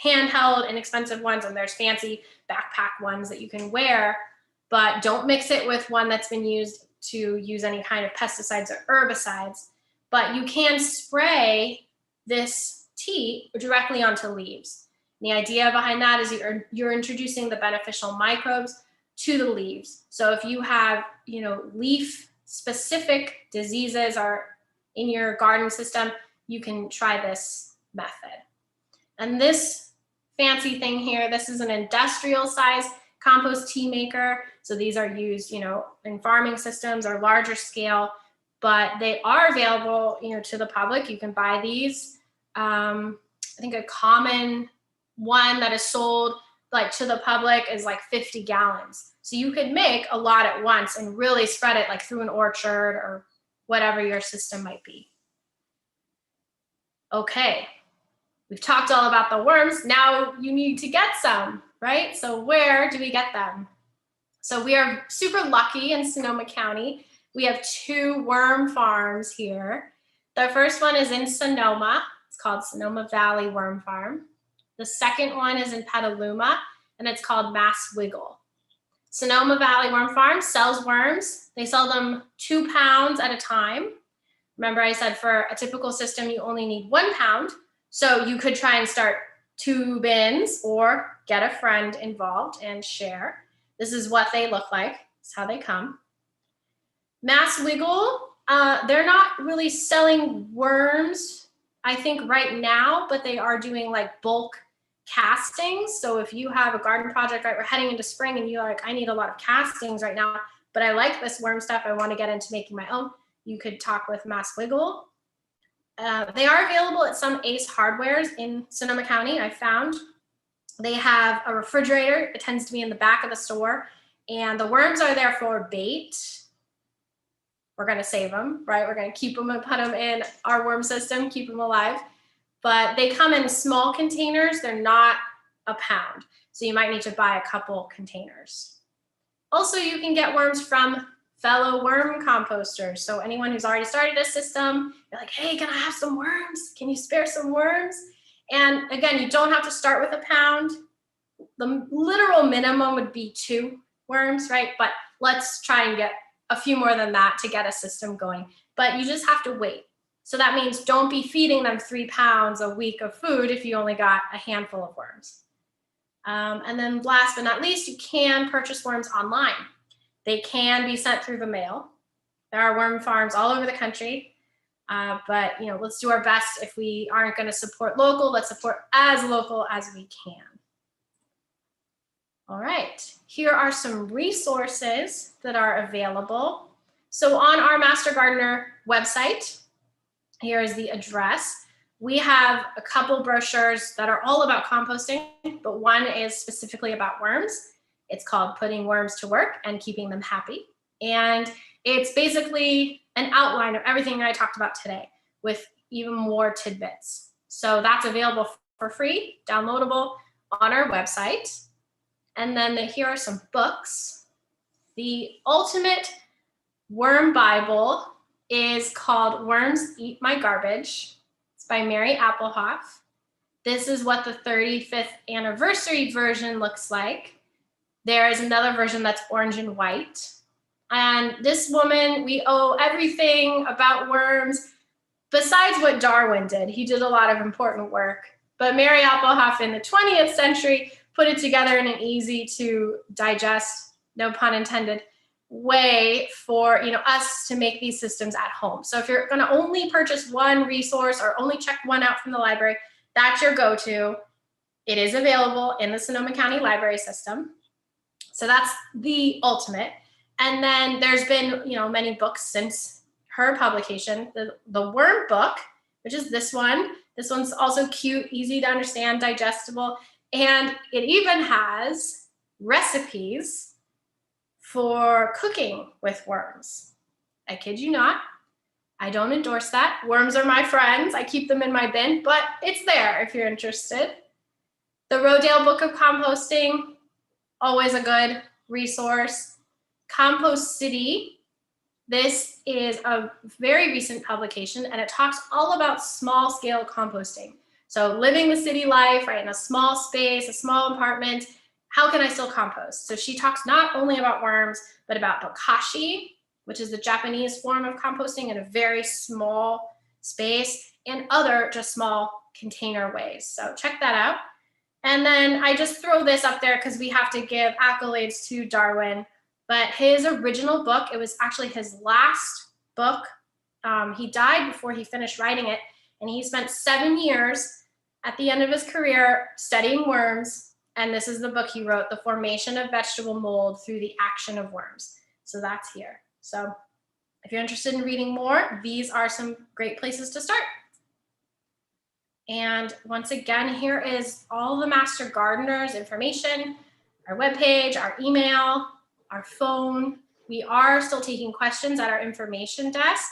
handheld, inexpensive ones, and there's fancy backpack ones that you can wear, but don't mix it with one that's been used to use any kind of pesticides or herbicides. But you can spray this tea directly onto leaves. And the idea behind that is you're introducing the beneficial microbes to the leaves. So if you have, leaf-specific diseases are in your garden system, you can try this method. And this fancy thing here, this is an industrial size compost tea maker. So these are used, in farming systems or larger scale, but they are available, to the public. You can buy these. I think a common one that is sold to the public is 50 gallons. So you could make a lot at once and really spread it through an orchard or whatever your system might be. Okay, we've talked all about the worms. Now you need to get some, right? So where do we get them? So we are super lucky in Sonoma County. We have 2 worm farms here. The first one is in Sonoma. It's called Sonoma Valley Worm Farm. The second one is in Petaluma, and it's called Mass Wiggle. Sonoma Valley Worm Farm sells worms. They sell them 2 pounds at a time. Remember I said for a typical system, you only need 1 pound. So you could try and start 2 bins or get a friend involved and share. This is what they look like. It's how they come. Mass Wiggle, they're not really selling worms, I think, right now, but they are doing bulk castings. So if you have a garden project, right, we're heading into spring and you're I need a lot of castings right now, but I like this worm stuff, I want to get into making my own, you could talk with Mass Wiggle. They are available at some Ace Hardwares in Sonoma County, I found. They have a refrigerator. It tends to be in the back of the store, and the worms are there for bait. We're going to save them, right? We're going to keep them and put them in our worm system, keep them alive. But they come in small containers. They're not a pound. So you might need to buy a couple containers. Also, you can get worms from fellow worm composters. So anyone who's already started a system, you're hey, can I have some worms? Can you spare some worms? And again, you don't have to start with a pound. The literal minimum would be 2 worms, right? But let's try and get a few more than that to get a system going. But you just have to wait. So that means don't be feeding them 3 pounds a week of food if you only got a handful of worms. And then last but not least, you can purchase worms online. They can be sent through the mail. There are worm farms all over the country, but let's do our best. If we aren't going to support local, let's support as local as we can. All right, here are some resources that are available. So on our Master Gardener website, here is the address. We have a couple brochures that are all about composting, but one is specifically about worms. It's called Putting Worms to Work and Keeping Them Happy. And it's basically an outline of everything I talked about today with even more tidbits. So that's available for free, downloadable on our website. And then here are some books. The ultimate worm Bible is called Worms Eat My Garbage. It's by Mary Applehoff. This is what the 35th anniversary version looks like. There is another version that's orange and white. And this woman, we owe everything about worms, besides what Darwin did. He did a lot of important work. But Mary Applehoff in the 20th century put it together in an easy to digest, no pun intended, way for us to make these systems at home. So if you're going to only purchase one resource or only check one out from the library, that's your go-to. It is available in the Sonoma County Library System. So that's the ultimate. And then there's been many books since her publication. The worm book, which is this one. This one's also cute, easy to understand, digestible, and it even has recipes for cooking with worms. I kid you not. I don't endorse that. Worms are my friends. I keep them in my bin, but it's there if you're interested. The Rodale Book of Composting, always a good resource. Compost City. This is a very recent publication, and it talks all about small-scale composting. So living the city life, right, in a small space, a small apartment, how can I still compost? So she talks not only about worms, but about bokashi, which is the Japanese form of composting in a very small space, and other just small container ways. So check that out. And then I just throw this up there because we have to give accolades to Darwin. But his original book, it was actually his last book. He died before he finished writing it, and he spent 7 years at the end of his career studying worms. And this is the book he wrote, The Formation of Vegetable Mold Through the Action of Worms. So that's here. So if you're interested in reading more, these are some great places to start. And once again, here is all the Master Gardeners information, our webpage, our email, our phone. We are still taking questions at our information desk.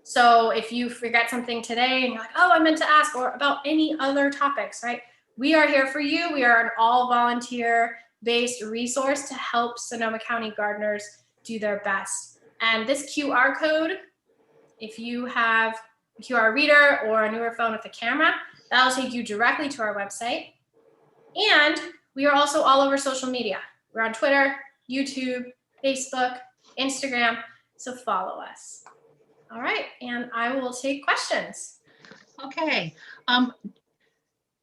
So if you forget something today and you're like, oh, I meant to ask, or about any other topics, right? We are here for you. We are an all volunteer-based resource to help Sonoma County gardeners do their best. And this QR code, if you have a QR reader or a newer phone with a camera, that'll take you directly to our website. And we are also all over social media. We're on Twitter, YouTube, Facebook, Instagram, so follow us. All right, and I will take questions. Okay.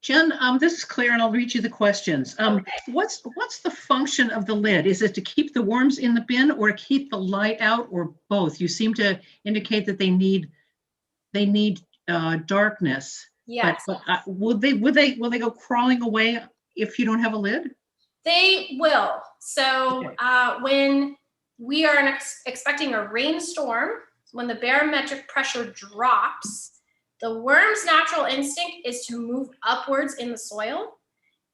Jen, this is Claire, and I'll read you the questions. Okay. What's the function of the lid? Is it to keep the worms in the bin or to keep the light out, or both? You seem to indicate that they need darkness. Yes. But will they go crawling away if you don't have a lid? They will. So okay. When we are expecting a rainstorm, when the barometric pressure drops, the worm's natural instinct is to move upwards in the soil.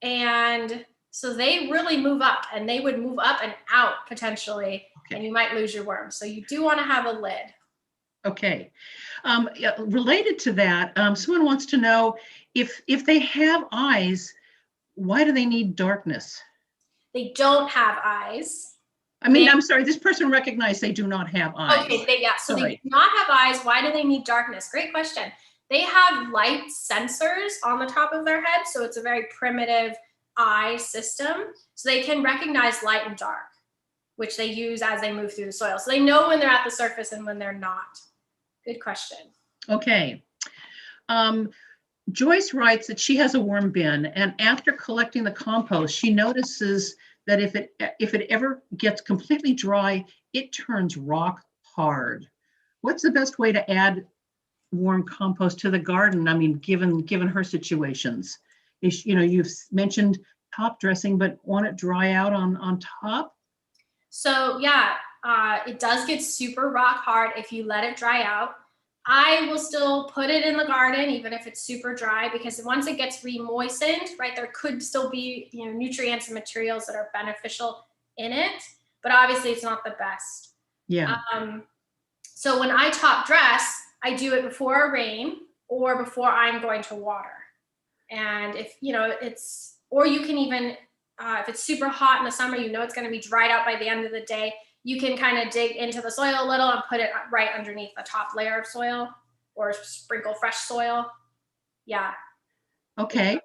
And so they really move up, and they would move up and out potentially, okay. And you might lose your worm. So you do want to have a lid. Okay. Related to that, someone wants to know if they have eyes, why do they need darkness? They don't have eyes. I'm sorry, this person recognized they do not have eyes. Okay, they do not have eyes. Why do they need darkness? Great question. They have light sensors on the top of their head, so it's a very primitive eye system. So they can recognize light and dark, which they use as they move through the soil. So they know when they're at the surface and when they're not. Good question. Okay. Joyce writes that she has a worm bin, and after collecting the compost, she notices that if it ever gets completely dry, it turns rock hard. What's the best way to add warm compost to the garden? I mean, given her situations, you've mentioned top dressing, but want it dry out on top? So yeah, it does get super rock hard if you let it dry out. I will still put it in the garden even if it's super dry, because once it gets re-moistened, right, there could still be nutrients and materials that are beneficial in it, but obviously it's not the best. Yeah. So when I top dress, I do it before a rain or before I'm going to water. And if or you can even if it's super hot in the summer, it's going to be dried out by the end of the day, you can kind of dig into the soil a little and put it right underneath the top layer of soil, or sprinkle fresh soil. Yeah. Okay.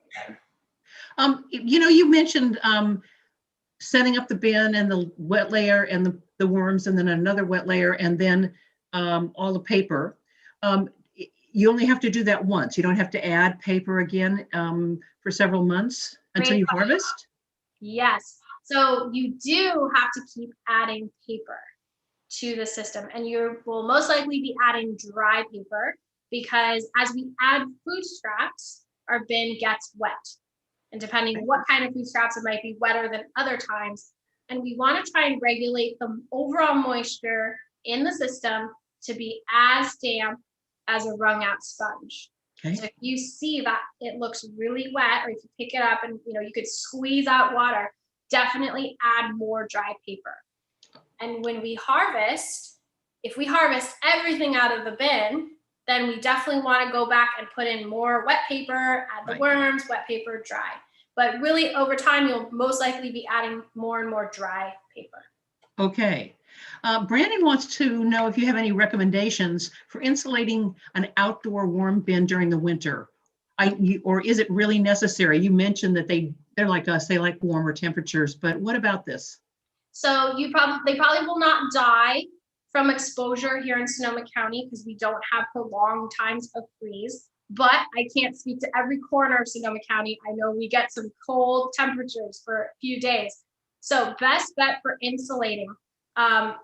You mentioned setting up the bin and the wet layer and the worms, and then another wet layer, and then all the paper. You only have to do that once. You don't have to add paper again for several months until you harvest? Yes. So you do have to keep adding paper to the system, and you will most likely be adding dry paper, because as we add food scraps, our bin gets wet. And depending on what kind of food scraps, it might be wetter than other times. And we want to try and regulate the overall moisture in the system to be as damp as a wrung out sponge. Okay. So if you see that it looks really wet, or if you pick it up and you could squeeze out water, definitely add more dry paper. And when we harvest, if we harvest everything out of the bin, then we definitely want to go back and put in more wet paper, add the worms, wet paper, dry. But really, over time, you'll most likely be adding more and more dry paper. Okay. Brandon wants to know if you have any recommendations for insulating an outdoor worm bin during the winter, or is it really necessary? You mentioned that they're like us, they like warmer temperatures, but what about this? So they probably will not die from exposure here in Sonoma County, because we don't have prolonged times of freeze. But I can't speak to every corner of Sonoma County. I know we get some cold temperatures for a few days. So best bet for insulating,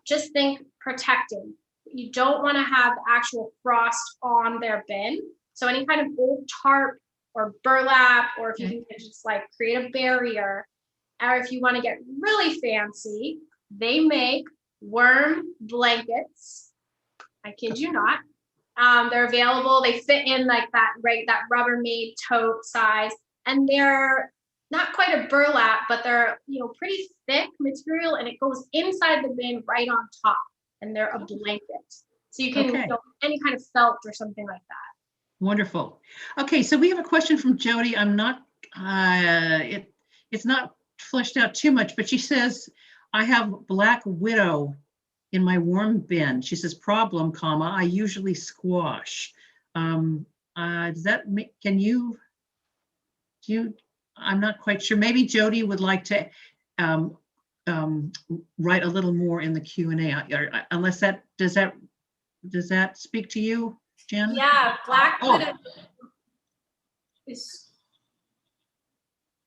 just think protecting. You don't want to have actual frost on their bin. So any kind of old tarp or burlap, or if you can just create a barrier, or if you want to get really fancy, they make worm blankets. I kid you not. They're available. They fit in that Rubbermaid tote size, and they're not quite a burlap, but they're pretty thick material, and it goes inside the bin right on top, and they're a blanket. So you can any kind of felt or something like that. Wonderful. Okay, so we have a question from Jody. I'm not. It's not fleshed out too much, but she says, I have black widow in my worm bin. She says, problem, I usually squash. Does that make, I'm not quite sure. Maybe Jody would like to write a little more in the Q&A, unless does that speak to you, Jen? Yeah, black widow. Is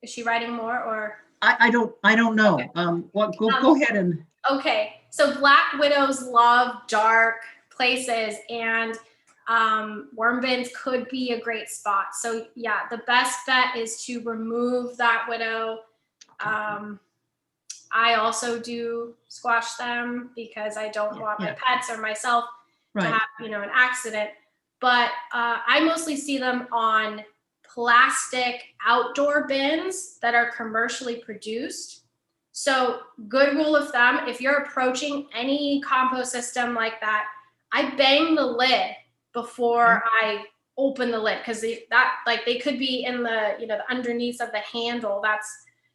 she writing more, or? I don't know. Okay. Go ahead and. Okay, so black widows love dark places, and worm bins could be a great spot. So yeah, the best bet is to remove that widow. I also do squash them, because I don't want my pets or myself to have an accident. But I mostly see them on plastic outdoor bins that are commercially produced. So good rule of thumb, if you're approaching any compost system like that, I bang the lid before I open the lid, because they could be in the underneath of the handle.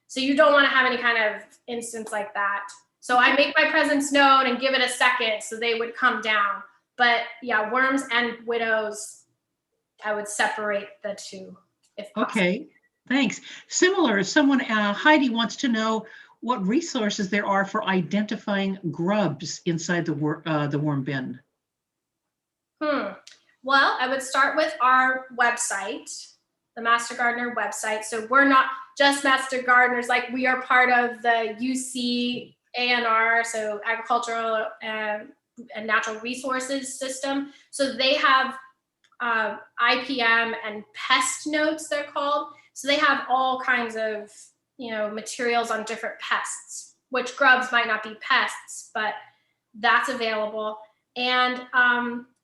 So you don't want to have any kind of instance like that. So I make my presence known and give it a second so they would come down. But yeah, worms and widows, I would separate the two if possible. Okay, thanks. Similar, Heidi wants to know what resources there are for identifying grubs inside the worm bin. Well, Well, I would start with our website, the Master Gardener website. So we're not just Master Gardeners, like we are part of the UC ANR, so Agricultural and Natural Resources System. So they have IPM and pest notes, they're called. So they have all kinds of, materials on different pests, which grubs might not be pests, but that's available. And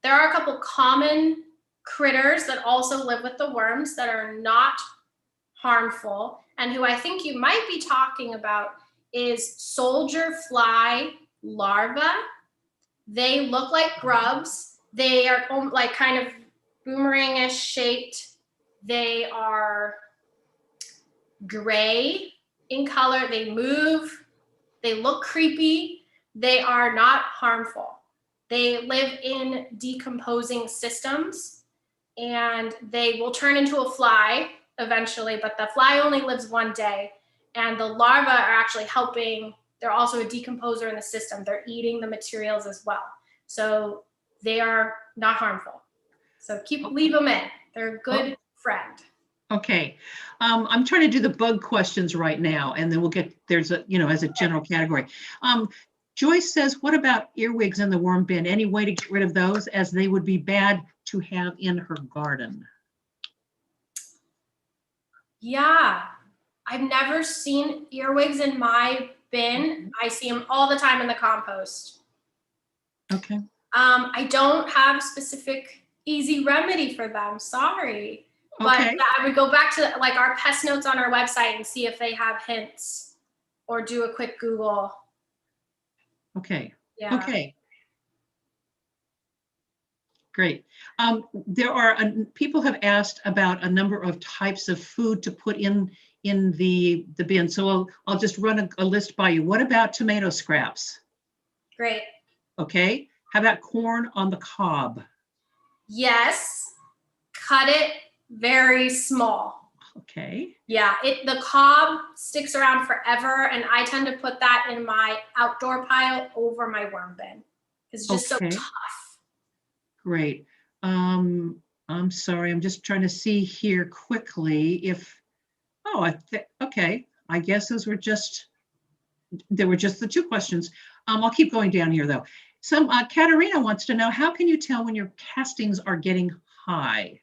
there are a couple common critters that also live with the worms that are not harmful, and who I think you might be talking about is soldier fly larvae. They look like grubs. They are like kind of boomerangish shaped. They are gray in color. They move. They look creepy. They are not harmful. They live in decomposing systems, and they will turn into a fly eventually, but the fly only lives one day, and the larvae are actually helping. They're also a decomposer in the system. They're eating the materials as well. So they are not harmful. So leave them in. They're a good friend. Okay. I'm trying to do the bug questions right now, and then we'll get, as a general category. Joyce says, what about earwigs in the worm bin? Any way to get rid of those, as they would be bad to have in her garden? Yeah, I've never seen earwigs in my bin. I see them all the time in the compost. Okay. I don't have specific easy remedy for them. Sorry. But Okay. I would go back to like our pest notes on our website and see if they have hints, or do a quick Google. Okay. Yeah. Okay. Great. There are people have asked about a number of types of food to put in the bin. So I'll just run a list by you. What about tomato scraps? Great. Okay. How about corn on the cob? Yes. Cut it very small. Okay. Yeah, the cob sticks around forever, and I tend to put that in my outdoor pile over my worm bin because it's just so tough. Great. I'm sorry, I'm just trying to see here quickly if, okay, I guess there were just the two questions. I'll keep going down here though. Katerina wants to know, how can you tell when your castings are getting high?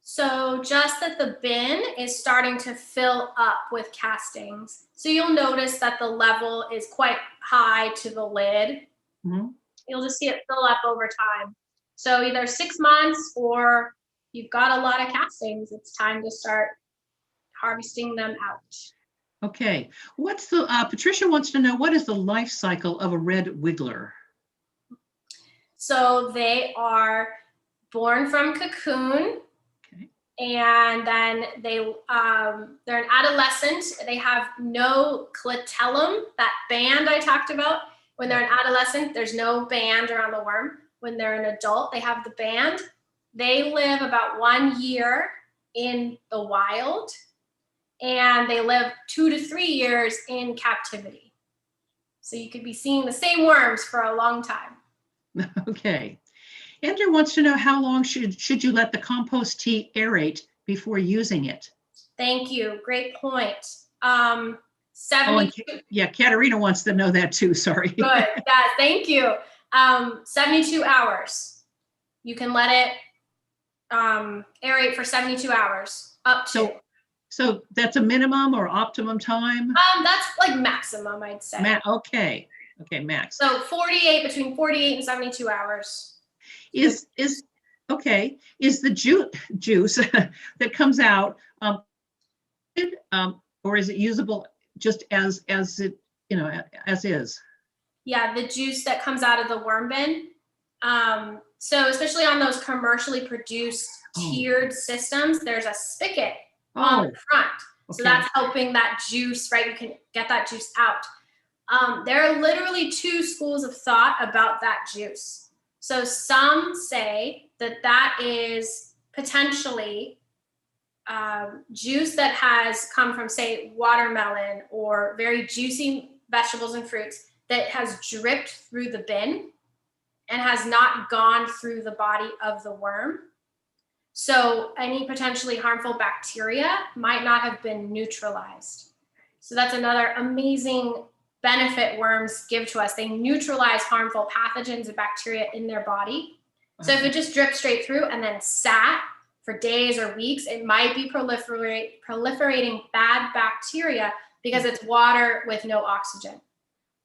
So just that the bin is starting to fill up with castings. So you'll notice that the level is quite high to the lid. Mm-hmm. You'll just see it fill up over time. So either 6 months, or you've got a lot of castings, it's time to start harvesting them out. Okay. Patricia wants to know, what is the life cycle of a red wiggler? So they are born from cocoon. And then they're an adolescent. They have no clitellum, that band I talked about. When they're an adolescent, there's no band around the worm. When they're an adult, they have the band. They live about 1 year in the wild, and they live 2 to 3 years in captivity. So you could be seeing the same worms for a long time. Okay. Andrew wants to know, how long should you let the compost tea aerate before using it? Thank you. Great point. Katerina wants to know that too. Sorry. Good. Yeah, thank you. 72 hours. You can let it aerate for 72 hours up to. So that's a minimum or optimum time? That's like maximum, I'd say. Okay, max. So between 48 and 72 hours. Is the jute juice that comes out, or is it usable just as it, as is? Yeah, the juice that comes out of the worm bin. So especially on those commercially produced tiered systems, there's a spigot on the front. Okay. So that's helping that juice, right? You can get that juice out. There are literally two schools of thought about that juice. So some say that is potentially juice that has come from, say, watermelon or very juicy vegetables and fruits that has dripped through the bin. and has not gone through the body of the worm. So any potentially harmful bacteria might not have been neutralized. So that's another amazing benefit worms give to us. They neutralize harmful pathogens and bacteria in their body. So if it just dripped straight through and then sat for days or weeks, it might be proliferating bad bacteria because it's water with no oxygen.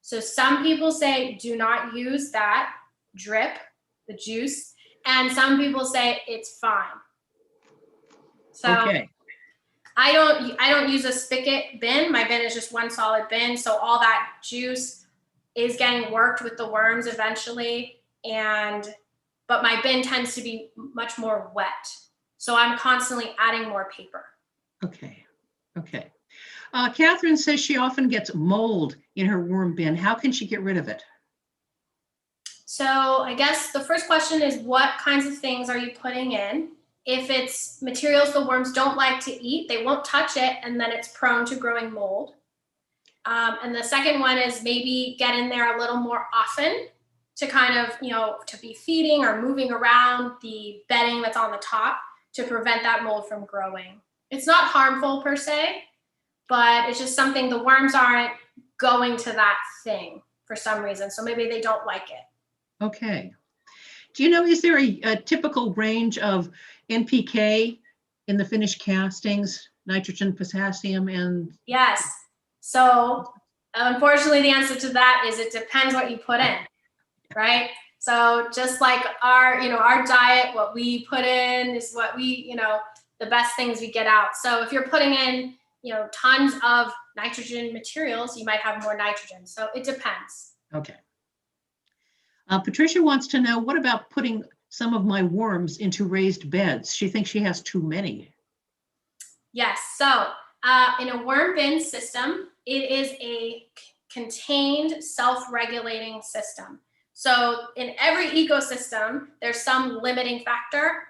So some people say do not use that drip, the juice, and some people say it's fine. So Okay. I don't use a spigot bin. My bin is just one solid bin. So all that juice is getting worked with the worms eventually. But my bin tends to be much more wet. So I'm constantly adding more paper. Okay. Okay. Catherine says she often gets mold in her worm bin. How can she get rid of it? So I guess the first question is, what kinds of things are you putting in? If it's materials the worms don't like to eat, they won't touch it, and then it's prone to growing mold. And the second one is maybe get in there a little more often to kind of, to be feeding or moving around the bedding that's on the top to prevent that mold from growing. It's not harmful per se, but it's just something the worms aren't going to that thing for some reason. So maybe they don't like it. Okay. Do you know, is there a typical range of NPK in the finished castings, nitrogen, potassium, and? Yes. So unfortunately, the answer to that is it depends what you put in, right? So just like our diet, what we put in is what we, the best things we get out. So if you're putting in, tons of nitrogen materials, you might have more nitrogen. So it depends. Okay. Patricia wants to know, what about putting some of my worms into raised beds? She thinks she has too many. Yes. So in a worm bin system, it is a contained, self-regulating system. So in every ecosystem, there's some limiting factor.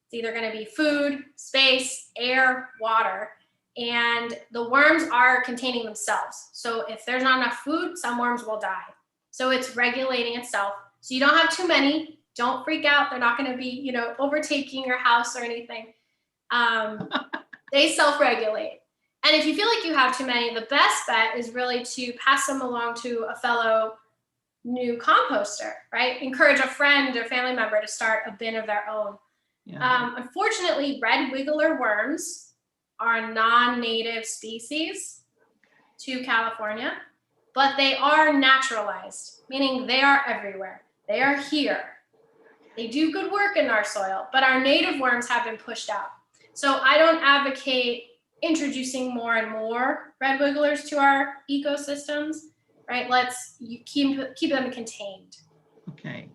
It's either going to be food, space, air, water, and the worms are containing themselves. So if there's not enough food, some worms will die. So it's regulating itself. So you don't have too many. Don't freak out. They're not going to be, overtaking your house or anything. They self-regulate. And if you feel like you have too many, the best bet is really to pass them along to a fellow new composter, right? Encourage a friend or family member to start a bin of their own. Yeah. Unfortunately, red wiggler worms are non-native species to California, but they are naturalized, meaning they are everywhere. They are here. They do good work in our soil, but our native worms have been pushed out. So I don't advocate introducing more and more red wigglers to our ecosystems, right? Let's keep them contained. Okay.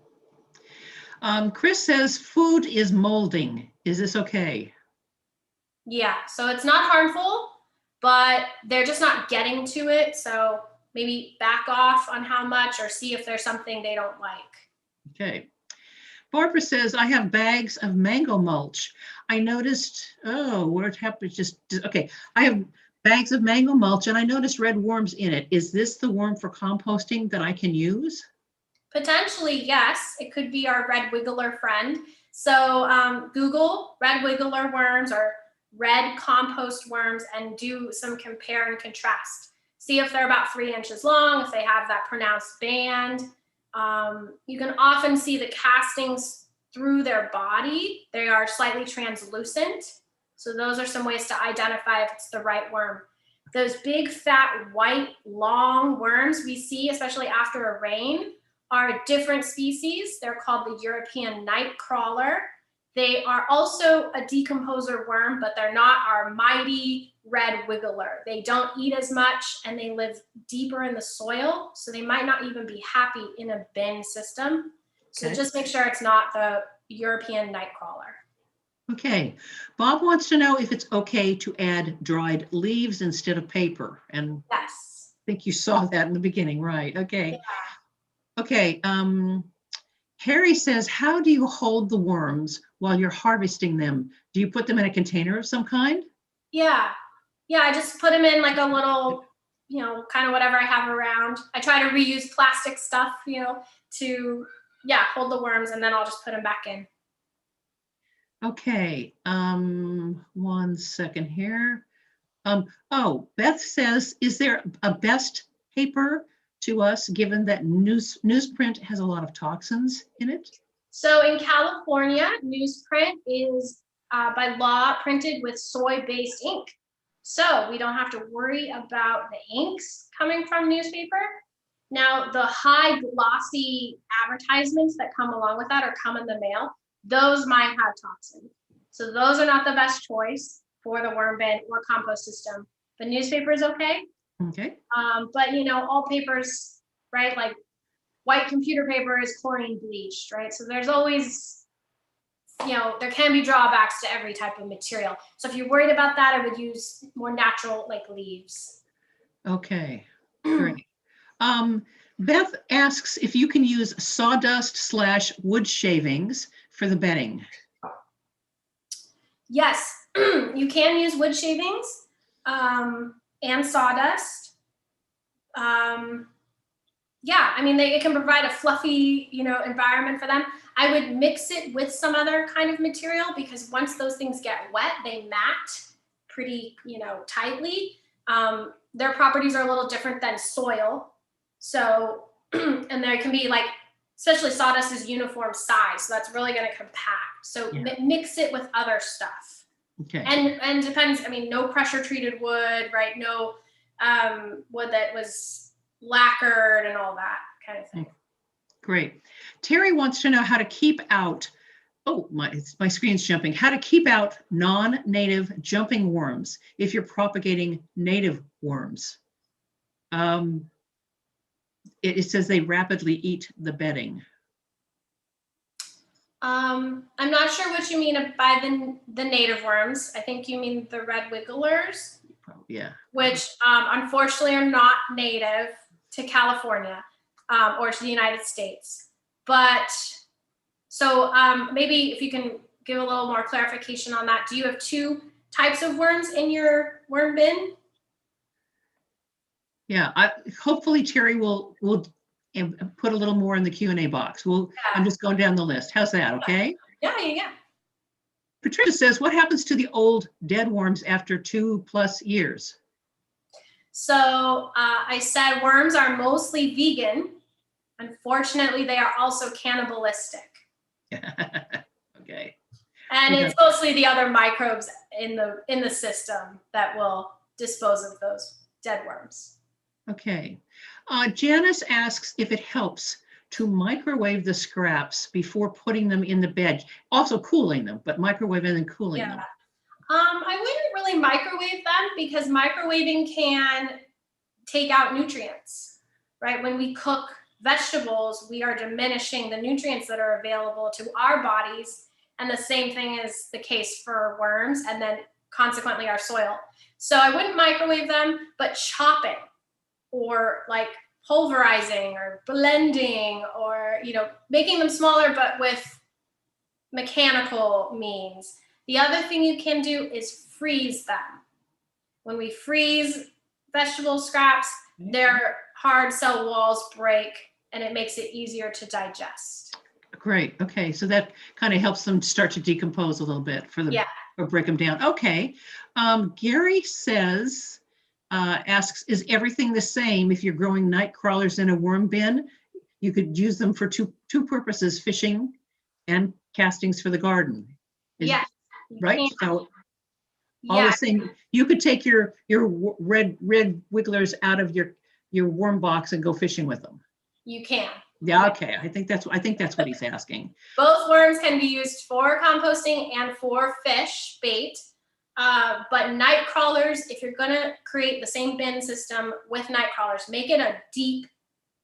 Chris says food is molding. Is this okay? Yeah, so it's not harmful, but they're just not getting to it. So maybe back off on how much or see if there's something they don't like. Okay. Barbara says, I have bags of mango mulch. I noticed, where it happened, okay. I have bags of mango mulch and I noticed red worms in it. Is this the worm for composting that I can use? Potentially, yes. It could be our red wiggler friend. So Google red wiggler worms or red compost worms and do some compare and contrast. See if they're about 3 inches long, if they have that pronounced band. You can often see the castings through their body. They are slightly translucent. So those are some ways to identify if it's the right worm. Those big, fat, white, long worms we see, especially after a rain, are a different species. They're called the European night crawler. They are also a decomposer worm, but they're not our mighty red wiggler. They don't eat as much and they live deeper in the soil. So they might not even be happy in a bin system. So just make sure it's not the European night crawler. Okay. Bob wants to know if it's okay to add dried leaves instead of paper. And yes. I think you saw that in the beginning, right? Okay. Yeah. Okay. Harry says, how do you hold the worms while you're harvesting them? Do you put them in a container of some kind? Yeah. Yeah, I just put them in like a little, kind of whatever I have around. I try to reuse plastic stuff, to Yeah, hold the worms, and then I'll just put them back in. Okay, 1 second here. Oh, Beth says, is there a best paper to us, given that newsprint has a lot of toxins in it? So in California, newsprint is by law printed with soy-based ink. So we don't have to worry about the inks coming from newspaper. Now, the high glossy advertisements that come along with that or come in the mail, those might have toxins. So those are not the best choice for the worm bin or compost system. The newspaper is okay. Okay. But you know, all papers, right? Like white computer paper is chlorine bleached, right? So there's always, you know, there can be drawbacks to every type of material. So if you're worried about that, I would use more natural like leaves. Okay, great. Beth asks if you can use sawdust/wood shavings for the bedding. Yes, you can use wood shavings and sawdust. Yeah, I mean, it can provide a fluffy, you know, environment for them. I would mix it with some other kind of material because once those things get wet, they mat pretty, you know, tightly. Their properties are a little different than soil. So, and there can be like, especially sawdust is uniform size. So that's really going to compact. So mix it with other stuff. Okay. And depends, I mean, no pressure treated wood, right? No wood that was lacquered and all that kind of thing. Great. Terry wants to know how to keep out, oh, my screen's jumping, how to keep out non-native jumping worms if you're propagating native worms. It says they rapidly eat the bedding. I'm not sure what you mean by the native worms. I think you mean the red wigglers. Yeah. Which unfortunately are not native to California or to the United States. But so maybe if you can give a little more clarification on that. Do you have 2 types of worms in your worm bin? Yeah, hopefully Terry will put a little more in the Q&A box. I'm just going down the list. How's that, okay? Yeah. Patricia says, what happens to the old dead worms after 2+ years? So I said worms are mostly vegan. Unfortunately, they are also cannibalistic. Okay. And it's mostly the other microbes in the system that will dispose of those dead worms. Okay. Janice asks if it helps to microwave the scraps before putting them in the bed. Also cooling them, but microwaving and cooling them. I wouldn't really microwave them because microwaving can take out nutrients, right? When we cook vegetables, we are diminishing the nutrients that are available to our bodies. And the same thing is the case for worms and then consequently our soil. So I wouldn't microwave them, but chopping or like pulverizing or blending or, you know, making them smaller, but with mechanical means. The other thing you can do is freeze them. When we freeze vegetable scraps, their hard cell walls break and it makes it easier to digest. Great. Okay. So that kind of helps them start to decompose a little bit or break them down. Okay. Gary says, asks, is everything the same if you're growing night crawlers in a worm bin? You could use them for two purposes, fishing and castings for the garden. Yes. Right? So all the same, you could take your red wigglers out of your worm box and go fishing with them. You can. Yeah, okay. I think that's what he's asking. Both worms can be used for composting and for fish bait. But night crawlers, if you're gonna create the same bin system with night crawlers, make it a deep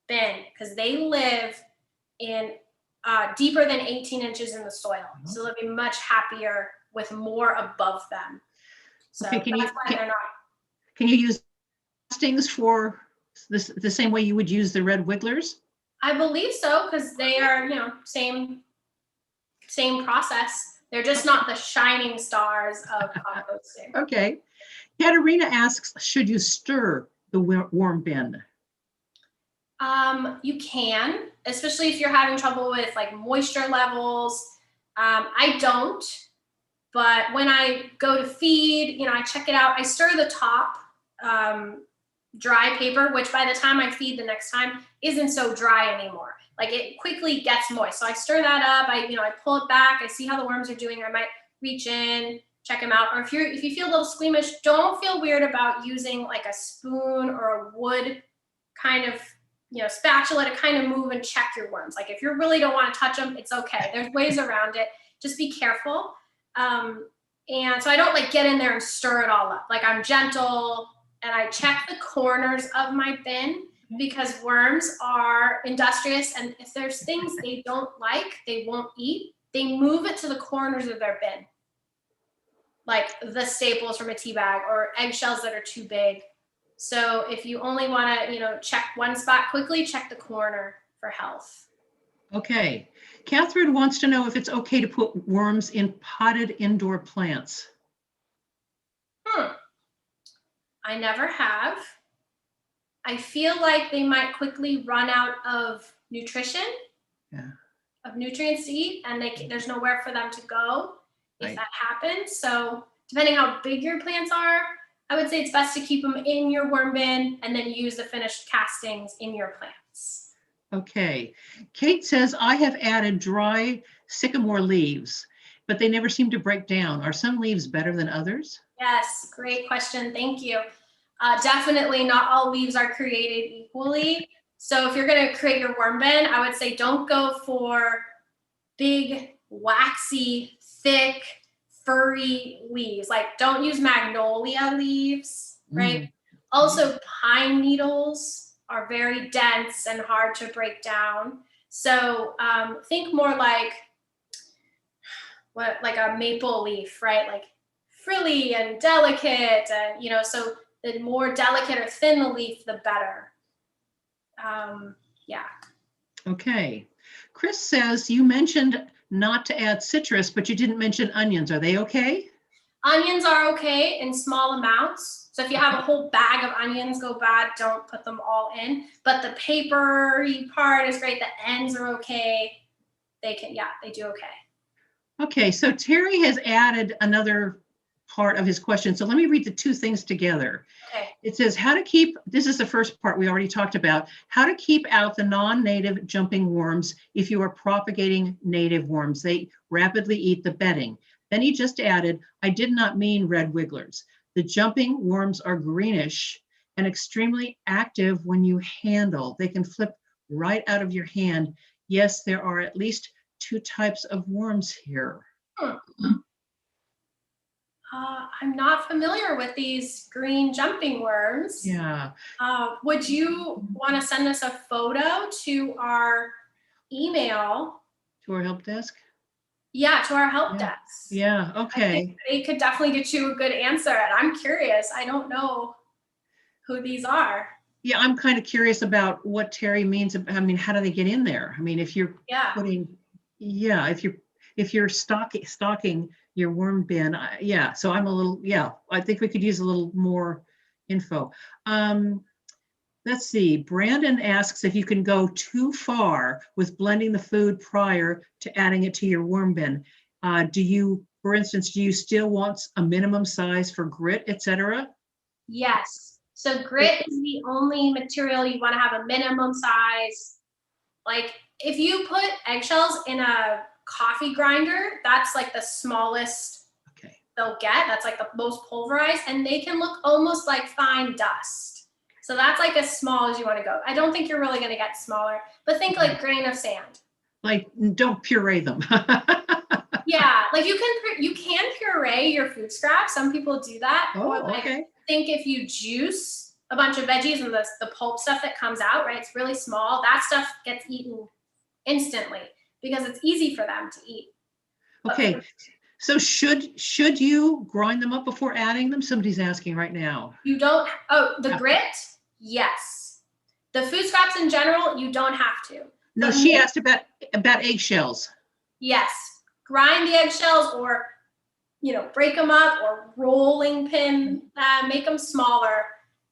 bin because they live in deeper than 18 inches in the soil. So they'll be much happier with more above them. So okay, that's why they're not. Can you use castings for this the same way you would use the red wigglers? I believe so, because they are, you know, same process. They're just not the shining stars of composting. Okay. Katerina asks, should you stir the worm bin? You can. especially if you're having trouble with like moisture levels. I don't, but when I go to feed, you know, I check it out. I stir the top dry paper, which by the time I feed the next time isn't so dry anymore. Like it quickly gets moist. So I stir that up. I pull it back. I see how the worms are doing. I might reach in, check them out. Or if you feel a little squeamish, don't feel weird about using like a spoon or a wood kind of, spatula to kind of move and check your worms. Like if you really don't want to touch them, it's okay. There's ways around it. Just be careful. And so I don't like get in there and stir it all up. Like I'm gentle and I check the corners of my bin because worms are industrious. And if there's things they don't like, they won't eat, they move it to the corners of their bin. Like the staples from a tea bag or eggshells that are too big. So if you only want to, check one spot quickly, check the corner for health. Okay. Catherine wants to know if it's okay to put worms in potted indoor plants. I never have. I feel like they might quickly run out of nutrition, of nutrients to eat, and there's nowhere for them to go if that happens. So depending how big your plants are, I would say it's best to keep them in your worm bin and then use the finished castings in your plants. Okay. Kate says, I have added dry sycamore leaves, but they never seem to break down. Are some leaves better than others? Yes, great question. Thank you. Definitely not all leaves are created equally. So if you're going to create your worm bin, I would say don't go for big, waxy, thick, furry leaves. Like don't use magnolia leaves, right? Also, pine needles are very dense and hard to break down. So think more like a maple leaf, right? Like frilly and delicate, and so the more delicate or thin the leaf, the better. Okay. Chris says you mentioned not to add citrus, but you didn't mention onions. Are they okay? Onions are okay in small amounts. So if you have a whole bag of onions go bad, don't put them all in. But the papery part is great. The ends are okay. They do okay. Okay, so Terry has added another part of his question. So let me read the two things together. Okay. It says this is the first part we already talked about, how to keep out the non-native jumping worms if you are propagating native worms. They rapidly eat the bedding. Then he just added, I did not mean red wigglers. The jumping worms are greenish and extremely active when you handle. They can flip right out of your hand. Yes, there are at least 2 types of worms here. I'm not familiar with these green jumping worms. Yeah. Would you want to send us a photo to our email? To our help desk? Yeah, to our help desk. Yeah, okay. I think they could definitely get you a good answer. And I'm curious. I don't know who these are. Yeah, I'm kind of curious about what Terry means. I mean, how do they get in there? I mean, if you're putting, if you're stocking your worm bin, so I'm a little, I think we could use a little more info. Let's see, Brandon asks if you can go too far with blending the food prior to adding it to your worm bin. For instance, do you still want a minimum size for grit, etc.? Yes. So grit is the only material you want to have a minimum size. Like if you put eggshells in a coffee grinder, that's like the smallest they'll get. That's like the most pulverized, and they can look almost like fine dust. So that's like as small as you want to go. I don't think you're really going to get smaller, but think like grain of sand. Like don't puree them. Yeah, like you can puree your food scraps. Some people do that. Think if you juice a bunch of veggies and the pulp stuff that comes out, right? It's really small. That stuff gets eaten instantly because it's easy for them to eat. Okay. So should you grind them up before adding them? Somebody's asking right now. You don't. The grit? Yes. The food scraps in general, you don't have to. No, she asked about eggshells. Yes. Grind the eggshells or, break them up or rolling pin, make them smaller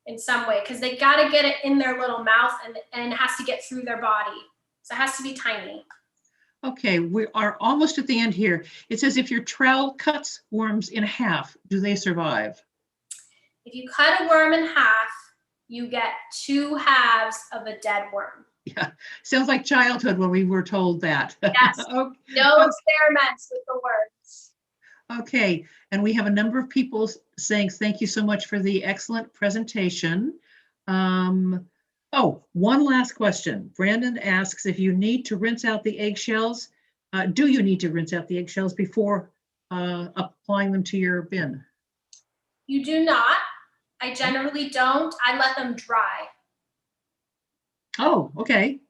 in some way because they got to get it in their little mouth and it has to get through their body. So it has to be tiny. Okay, we are almost at the end here. It says if your trowel cuts worms in half, do they survive? If you cut a worm in half, you get 2 halves of a dead worm. Yeah, sounds like childhood when we were told that. Yes. Okay. No experiments with the worms. Okay, and we have a number of people saying thank you so much for the excellent presentation. Oh, one last question. Brandon asks if you need to rinse out the eggshells. Do you need to rinse out the eggshells before applying them to your bin? You do not. I generally don't. I let them dry. Oh, okay.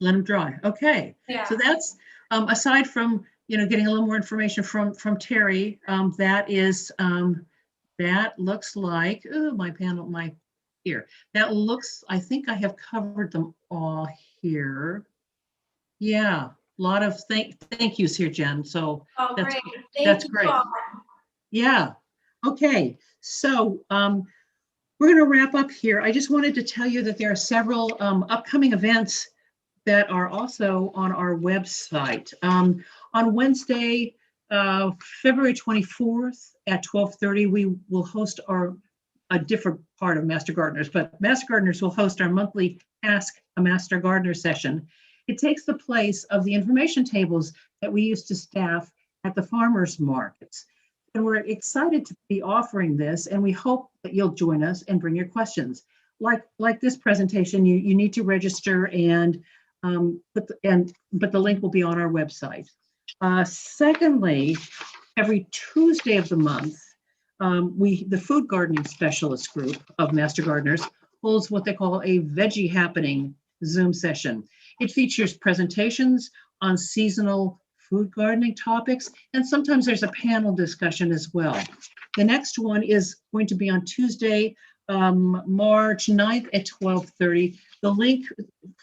Let them dry. Okay. Yeah. So that's aside from getting a little more information from Terry. That is that looks like my panel here. That looks. I think I have covered them all here. Yeah, a lot of thank yous here, Jen. So Oh, that's great. that's Thank great. you all. Yeah. Okay. So we're going to wrap up here. I just wanted to tell you that there are several upcoming events that are also on our website. On Wednesday, February 24th at 12:30, we will host a different part of Master Gardeners, but Master Gardeners will host our monthly Ask a Master Gardener session. It takes the place of the information tables that we used to staff at the farmers markets. And we're excited to be offering this, and we hope that you'll join us and bring your questions. Like this presentation, you need to register and but the link will be on our website. Secondly, every Tuesday of the month, the food gardening specialist group of Master Gardeners holds what they call a veggie happening Zoom session. It features presentations on seasonal food gardening topics, and sometimes there's a panel discussion as well. The next one is going to be on Tuesday, March 9th at 12:30. The link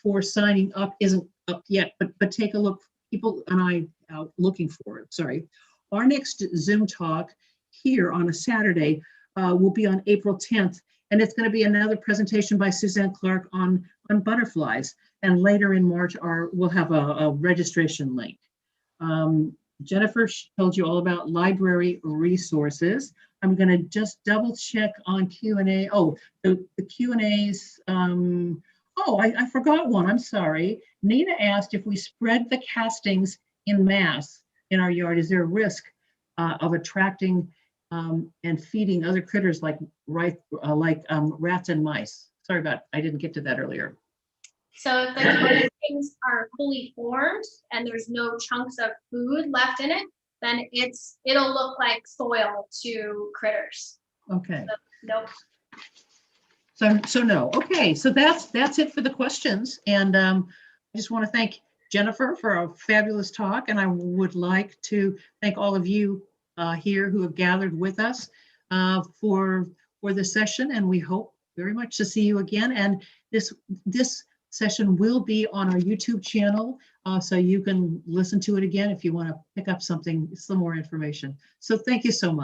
for signing up isn't up yet, but take a look. People and I out looking for it. Sorry. Our next Zoom talk here on a Saturday will be on April 10th, and it's going to be another presentation by Suzanne Clark on butterflies. And later in March, we'll have a registration link. Jennifer told you all about library resources. I'm going to just double check on Q&A. Oh, the Q&As. I forgot one. I'm sorry. Nina asked if we spread the castings in mass in our yard, is there a risk of attracting and feeding other critters like rats and mice? Sorry I didn't get to that earlier. So if the castings are fully formed and there's no chunks of food left in it, then it'll look like soil to critters. Okay. So, nope. So no. Okay, so that's it for the questions. And I just want to thank Jennifer for a fabulous talk. And I would like to thank all of you here who have gathered with us for the session. And we hope very much to see you again. And this session will be on our YouTube channel, so you can listen to it again if you want to pick up some more information. So thank you so much.